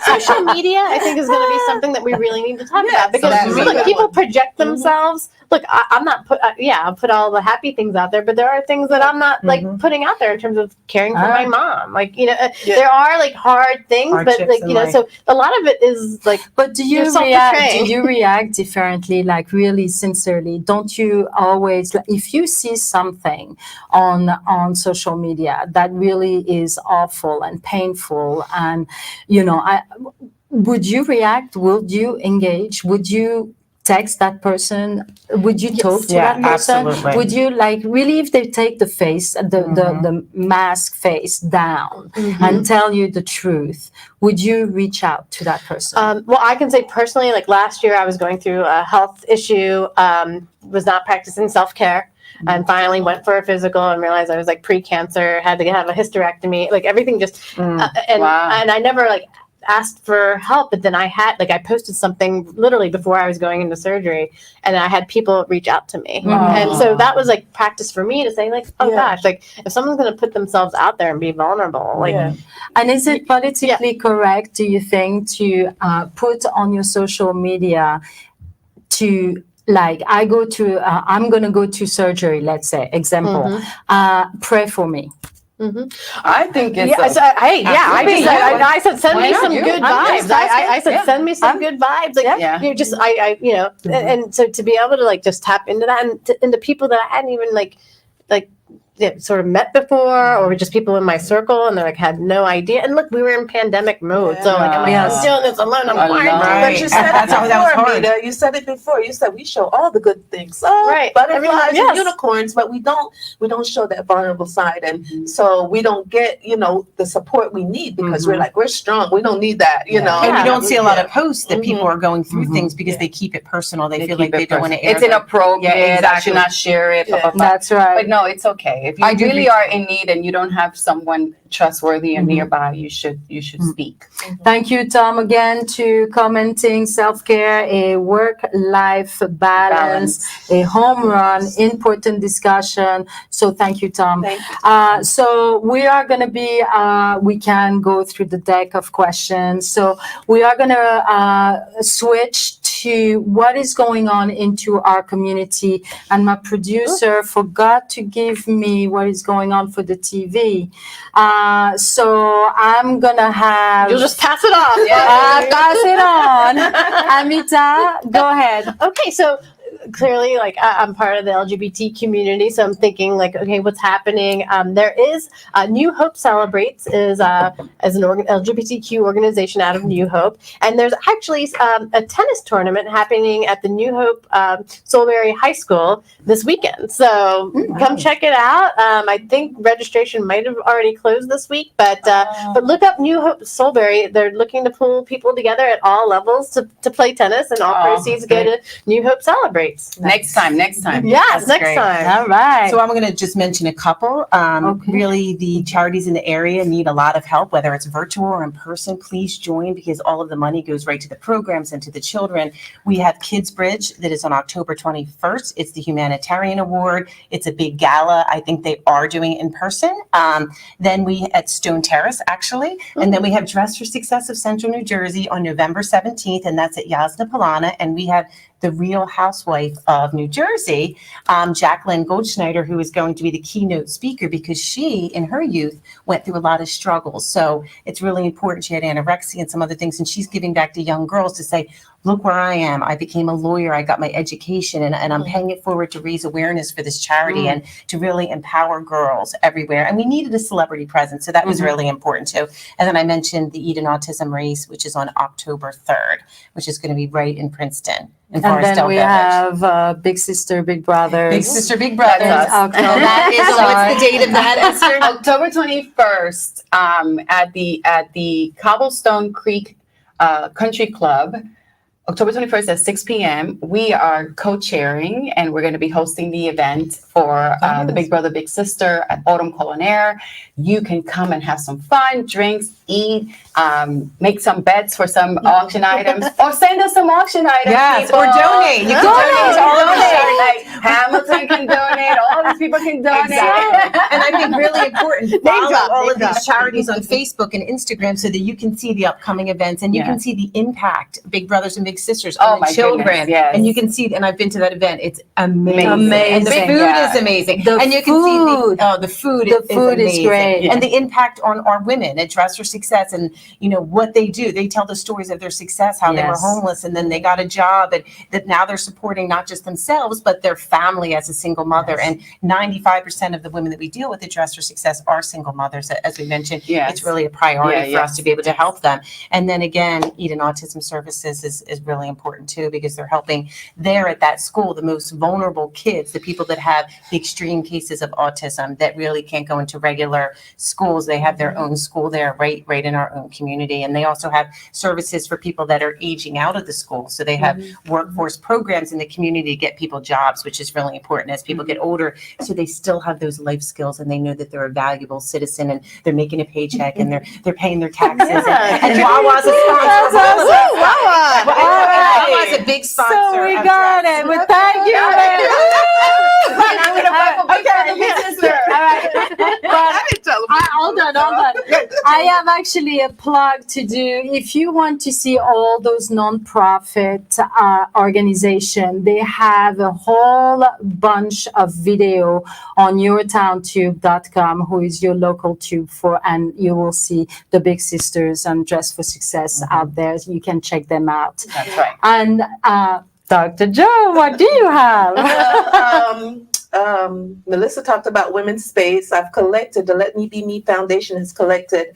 [SPEAKER 8] social media, I think, is going to be something that we really need to talk
[SPEAKER 7] Yes,
[SPEAKER 8] about because
[SPEAKER 7] that's a
[SPEAKER 8] look,
[SPEAKER 7] good
[SPEAKER 8] people
[SPEAKER 7] one.
[SPEAKER 8] project themselves. Look, I'm not put. I'll put all the happy things out there, but there are things that I'm not like putting out there in terms of caring for my mom. Like
[SPEAKER 7] Yeah.
[SPEAKER 8] there are like hard things,
[SPEAKER 5] Hardships
[SPEAKER 8] but like
[SPEAKER 5] in life.
[SPEAKER 8] so a lot of it is like
[SPEAKER 4] But do
[SPEAKER 8] You're
[SPEAKER 4] you
[SPEAKER 8] self-portraying.
[SPEAKER 4] do you react differently, like really sincerely? Don't you always, like, if you see something on social media that really is awful and painful, and would you react? Would you engage? Would you text that person? Would you talk to
[SPEAKER 5] Yeah,
[SPEAKER 4] that person?
[SPEAKER 5] absolutely.
[SPEAKER 4] Would you like really, if they take the face, the mask face down and tell you the truth, would you reach out to that person?
[SPEAKER 8] Well, I can say personally, like last year, I was going through a health issue, was not practicing self-care, and finally went for a physical and realized I was like pre-cancer, had to have a hysterectomy, like everything just, and
[SPEAKER 6] Wow.
[SPEAKER 8] and I never like asked for help, but then I posted something literally before I was going into surgery, and I had people reach out to me. And so that was like practice for me to say like, oh gosh, like if someone's going to put themselves out there and be vulnerable, like,
[SPEAKER 4] And is it politically correct, do you think, to put on your social media to like I'm going to go to surgery, let's say, example, pray for me.
[SPEAKER 6] I think it's.
[SPEAKER 8] I said send
[SPEAKER 6] Why
[SPEAKER 8] me
[SPEAKER 6] not?
[SPEAKER 8] some
[SPEAKER 6] You-
[SPEAKER 8] good
[SPEAKER 6] I'm
[SPEAKER 8] vibes.
[SPEAKER 6] just
[SPEAKER 8] I said
[SPEAKER 6] asking.
[SPEAKER 8] send me some good vibes. Like
[SPEAKER 6] Yeah.
[SPEAKER 8] you just and so to be able to like just tap into that and the people that I hadn't even like sort of met before, or just people in my circle, and they like had no idea. And look, we were in pandemic mode, so like I'm
[SPEAKER 6] Yeah.
[SPEAKER 8] doing this alone. I'm
[SPEAKER 6] Alone.
[SPEAKER 8] quarantined.
[SPEAKER 5] Right.
[SPEAKER 7] But you said
[SPEAKER 5] That's
[SPEAKER 7] it
[SPEAKER 5] how that was
[SPEAKER 7] before,
[SPEAKER 5] hard.
[SPEAKER 7] Mita. You said it before. You said we show all the good things,
[SPEAKER 8] Right.
[SPEAKER 7] butterflies
[SPEAKER 8] Yes.
[SPEAKER 7] and unicorns, but we don't show that vulnerable side, and so we don't get the support we need because we're like we're strong. We don't need that, you know.
[SPEAKER 5] And you don't see a lot
[SPEAKER 7] Yeah.
[SPEAKER 5] of posts that people
[SPEAKER 7] Mhm.
[SPEAKER 5] are going through things because they keep it personal. They feel like
[SPEAKER 6] keep
[SPEAKER 5] they
[SPEAKER 6] it
[SPEAKER 5] don't want to
[SPEAKER 6] personal.
[SPEAKER 5] air
[SPEAKER 6] It's
[SPEAKER 5] their-
[SPEAKER 6] inappropriate.
[SPEAKER 5] Yeah, exactly.
[SPEAKER 6] I should not share it.
[SPEAKER 7] Yeah.
[SPEAKER 4] That's right.
[SPEAKER 6] But no, it's okay. If you
[SPEAKER 5] I do
[SPEAKER 6] really
[SPEAKER 5] agree.
[SPEAKER 6] are in need and you don't have someone trustworthy and nearby, you should speak.
[SPEAKER 4] Thank you, Tom, again, to commenting self-care, a work-life balance, a home run, important discussion. So thank you, Tom.
[SPEAKER 7] Thank you.
[SPEAKER 4] So we are going to be, we can go through the deck of questions. So we are going to switch to what is going on into our community. And my producer forgot to give me what is going on for the TV. So I'm going to have...
[SPEAKER 8] You'll just pass it off.
[SPEAKER 4] pass it on. Amita, go ahead.
[SPEAKER 8] Okay, so clearly, like I'm part of the LGBT community, so I'm thinking like, okay, what's happening? There is New Hope Celebrates is as an LGBTQ organization out of New Hope, and there's actually a tennis tournament happening at the New Hope Soulberry High School this weekend. So come check it out. I think registration might have already closed this week, but look up New Hope Soulberry. They're looking to pull people together at all levels to play tennis, and all proceeds go to New Hope Celebrates.
[SPEAKER 6] Next time.
[SPEAKER 8] Yes,
[SPEAKER 5] That's
[SPEAKER 8] next
[SPEAKER 5] great.
[SPEAKER 8] time.
[SPEAKER 4] All right.
[SPEAKER 5] So I'm going to just mention a couple.
[SPEAKER 4] Okay.
[SPEAKER 5] Really, the charities in the area need a lot of help, whether it's virtual or in person. Please join because all of the money goes right to the programs and to the children. We have Kids Bridge that is on October 21st. It's the Humanitarian Award. It's a big gala. I think they are doing it in person. Then we at Stone Terrace, actually. And then we have Dress for Success of Central New Jersey on November 17th, and that's at Yasna Polana. And we have the Real Housewife of New Jersey, Jacqueline Goldschneider, who is going to be the keynote speaker because she, in her youth, went through a lot of struggles. So it's really important. She had anorexia and some other things, and she's giving back to young girls to say, look where I am. I became a lawyer. I got my education, and I'm paying it forward to raise awareness for this charity and to really empower girls everywhere. And we needed a celebrity presence, so that was really important too. And then I mentioned the Eden Autism Race, which is on October 3rd, which is going to be right in Princeton. In
[SPEAKER 4] And then
[SPEAKER 5] Forestdale
[SPEAKER 4] we
[SPEAKER 5] Village.
[SPEAKER 4] have Big Sister, Big Brothers.
[SPEAKER 5] Big Sister, Big Brothers.
[SPEAKER 6] That's us.
[SPEAKER 4] October.
[SPEAKER 5] That is, what's the date of that, Esther?
[SPEAKER 6] October 21st, at the Cobblestone Creek Country Club. October 21st at 6 p.m. We are co-chairing, and we're going to be hosting the event for the Big Brother, Big Sister at Autumn Culinaire. You can come and have some fun, drinks, eat, make some bets for some auction items, or send us some auction items.
[SPEAKER 5] Yes,
[SPEAKER 6] people.
[SPEAKER 5] or donate. You can donate to all of the charities.
[SPEAKER 6] Like Hamilton can donate. All these people can donate.
[SPEAKER 5] Exactly. And I think really important, follow
[SPEAKER 8] drop,
[SPEAKER 5] all
[SPEAKER 8] name
[SPEAKER 5] of these
[SPEAKER 8] drop.
[SPEAKER 5] charities on Facebook and Instagram so that you can see the upcoming events and you
[SPEAKER 6] Yeah.
[SPEAKER 5] can see the impact Big Brothers and Big Sisters
[SPEAKER 6] Oh
[SPEAKER 5] on
[SPEAKER 6] my
[SPEAKER 5] the children.
[SPEAKER 6] goodness, yes.
[SPEAKER 5] And you can see, and I've been to that event, it's amazing.
[SPEAKER 6] Amazing.
[SPEAKER 5] And the
[SPEAKER 6] Amazing,
[SPEAKER 5] food
[SPEAKER 6] yeah.
[SPEAKER 5] is amazing.
[SPEAKER 4] The
[SPEAKER 5] and you can
[SPEAKER 4] food.
[SPEAKER 5] see the food
[SPEAKER 4] The food is
[SPEAKER 5] amazing.
[SPEAKER 4] great.
[SPEAKER 5] And the impact on our women at Dress for Success and, you know, what they do. They tell the stories of their success, how they were
[SPEAKER 4] Yes.
[SPEAKER 5] homeless and then they got a job, and that now they're supporting not just themselves, but their family as a single mother. And 95% of the women that we deal with at Dress for Success are single mothers. As we mentioned,
[SPEAKER 6] Yes.
[SPEAKER 5] it's really a priority
[SPEAKER 6] Yeah,
[SPEAKER 5] for us to be able to help them. And then again, Eden Autism Services is really important too, because they're helping there at that school, the most vulnerable kids, the people that have the extreme cases of autism that really can't go into regular schools. They have their own school there right in our own community. And they also have services for people that are aging out of the school. So they have workforce programs in the community to get people jobs, which is really important. As people get older, so they still have those life skills and they know that they're a valuable citizen and they're making a paycheck and they're paying their taxes.
[SPEAKER 8] Yeah.
[SPEAKER 5] And Wawa's a sponsor.
[SPEAKER 4] That's awesome.
[SPEAKER 5] Woo, Wawa.
[SPEAKER 4] All right.
[SPEAKER 5] Wawa's a big sponsor.
[SPEAKER 4] So we
[SPEAKER 5] of
[SPEAKER 4] got
[SPEAKER 5] Dress.
[SPEAKER 4] it. Well, thank you.
[SPEAKER 5] And I'm gonna work with my sister.
[SPEAKER 4] All right.
[SPEAKER 7] I didn't tell them.
[SPEAKER 4] Hold on. I have actually a plug to do. If you want to see all those nonprofit organizations, they have a whole bunch of video on yourtowntube.com, who is your local tube for, and you will see the Big Sisters and Dress for Success out there. You can check them out.
[SPEAKER 5] That's right.
[SPEAKER 4] And Dr. Joe, what do you have?
[SPEAKER 7] Melissa talked about women's space. I've collected, the Let Me Be Me Foundation has collected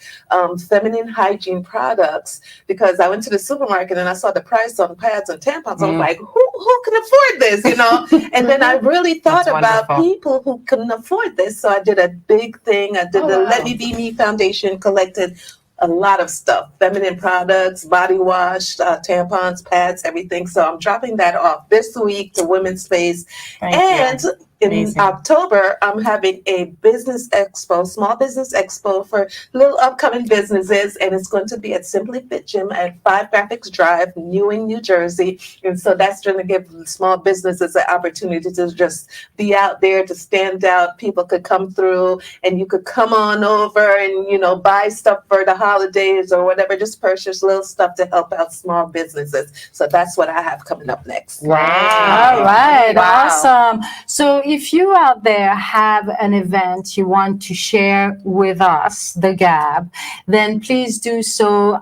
[SPEAKER 7] feminine hygiene products because I went to the supermarket and I saw the price on pads and tampons. I was like, who can afford this, you know? And then I really thought
[SPEAKER 5] That's
[SPEAKER 7] about
[SPEAKER 5] wonderful.
[SPEAKER 7] people who couldn't afford this. So I did a big thing. I did the Let Me Be Me Foundation, collected a lot of stuff, feminine products, body wash, tampons, pads, everything. So I'm dropping that off this week to Women's Space. And in
[SPEAKER 5] Amazing.
[SPEAKER 7] October, I'm having a business expo, small business expo for little upcoming businesses, and it's going to be at Simply Fit Gym at 5 Graphics Drive, Ewing, New Jersey. And so that's going to give small businesses an opportunity to just be out there, to stand out. People could come through, and you could come on over and, you know, buy stuff for the holidays or whatever. Just purchase little stuff to help out small businesses. So that's what I have coming up next.
[SPEAKER 4] All right,
[SPEAKER 5] Wow.
[SPEAKER 4] awesome. So if you out there have an event you want to share with us, the Gab, then please do so.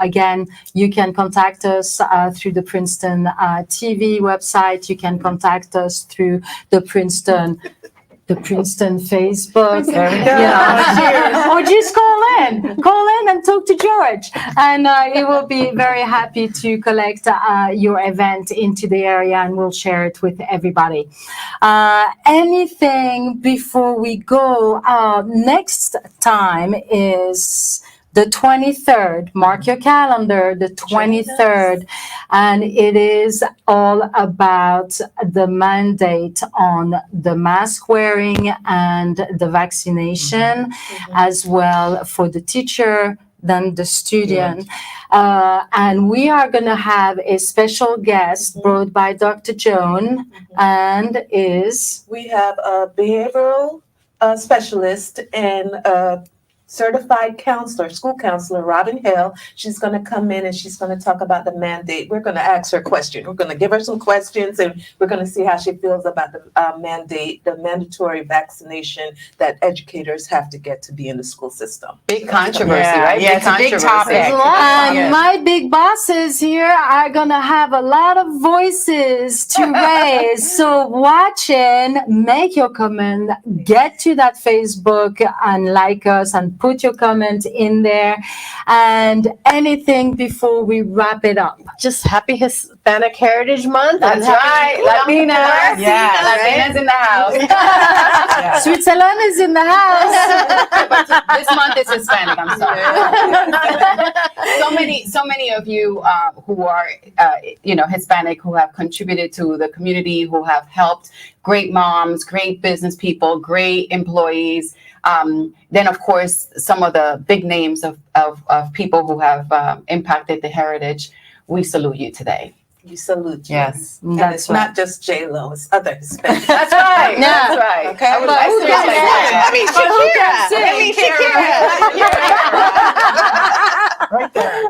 [SPEAKER 4] Again, you can contact us through the Princeton TV website. You can contact us through the Princeton Facebook.
[SPEAKER 5] There we go.
[SPEAKER 4] Or just call in and talk to George, and he will be very happy to collect your event into the area, and we'll share it with everybody. Anything before we go? Next time is the 23rd. Mark your calendar, the 23rd. And it is all about the mandate on the mask wearing and the vaccination, as well for the teacher, then the student. And we are going to have a special guest brought by Dr. Joan, and is...
[SPEAKER 7] We have a behavioral specialist and certified counselor, school counselor, Robin Hale. She's going to come in and she's going to talk about the mandate. We're going to ask her questions. We're going to give her some questions, and we're going to see how she feels about the mandate, the mandatory vaccination that educators have to get to be in the school system.
[SPEAKER 6] Big controversy,
[SPEAKER 5] Yeah,
[SPEAKER 6] right?
[SPEAKER 5] yeah, it's a big topic.
[SPEAKER 4] And
[SPEAKER 5] Yes.
[SPEAKER 4] my big bosses here are gonna have a lot of voices to raise. So watch in, make your comment, get to that Facebook and like us and put your comment in there. And anything before we wrap it up.
[SPEAKER 8] Just happy Hispanic Heritage Month. and
[SPEAKER 6] That's
[SPEAKER 8] happy
[SPEAKER 6] right. Latinas.
[SPEAKER 5] Yeah.
[SPEAKER 6] Latinas in the house.
[SPEAKER 5] Yeah.
[SPEAKER 4] Switzerland is in the house.
[SPEAKER 6] This month is Hispanic. I'm sorry. so many of you who are, Hispanic, who have contributed to the community, who have helped great moms, great business people, great employees. Then, of course, some of the big names of people who have impacted the heritage. We salute you today.
[SPEAKER 7] We salute you.
[SPEAKER 5] Yes.
[SPEAKER 7] And
[SPEAKER 4] That's
[SPEAKER 7] it's
[SPEAKER 4] right.
[SPEAKER 7] not just J-Lo, it's other Hispanics.
[SPEAKER 6] That's right.
[SPEAKER 4] Yeah.
[SPEAKER 6] That's right.
[SPEAKER 7] Okay.
[SPEAKER 6] I would
[SPEAKER 7] But
[SPEAKER 6] like
[SPEAKER 7] who
[SPEAKER 6] to
[SPEAKER 7] can
[SPEAKER 6] say
[SPEAKER 7] sing?
[SPEAKER 6] that.
[SPEAKER 7] Right there.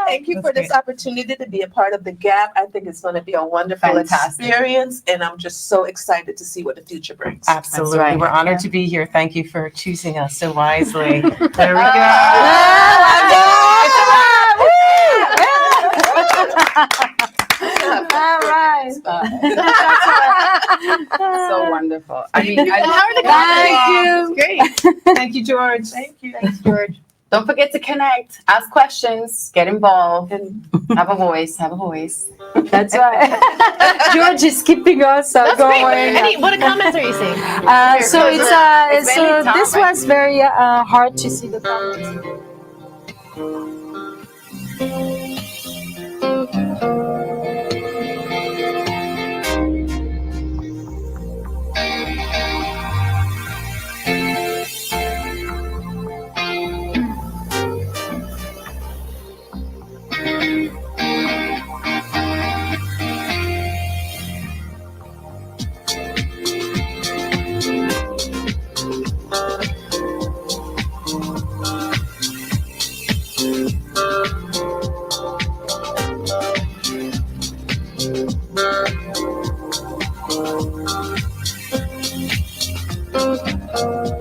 [SPEAKER 7] Thank you
[SPEAKER 5] That's
[SPEAKER 7] for this
[SPEAKER 5] great.
[SPEAKER 7] opportunity to be a part of the Gap. I think it's going to be a wonderful
[SPEAKER 6] Fantastic.
[SPEAKER 7] experience, and I'm just so excited to see what the future brings.
[SPEAKER 5] Absolutely.
[SPEAKER 6] right.
[SPEAKER 5] We're honored to be here. Thank you for choosing us so wisely. There we go.
[SPEAKER 4] All right.
[SPEAKER 6] So wonderful. I mean,
[SPEAKER 4] Thank you.
[SPEAKER 5] Great. Thank you, George.
[SPEAKER 7] Thank you.
[SPEAKER 8] Thanks, George.
[SPEAKER 6] don't forget to connect, ask questions, get involved, and have a voice. Have a voice.
[SPEAKER 4] That's right. George is keeping us going.
[SPEAKER 8] What comments are you seeing?
[SPEAKER 4] So it's
[SPEAKER 6] It's
[SPEAKER 4] so
[SPEAKER 6] very tough,
[SPEAKER 4] this
[SPEAKER 6] right?
[SPEAKER 4] was very hard to see the comments.
[SPEAKER 2] Thank you.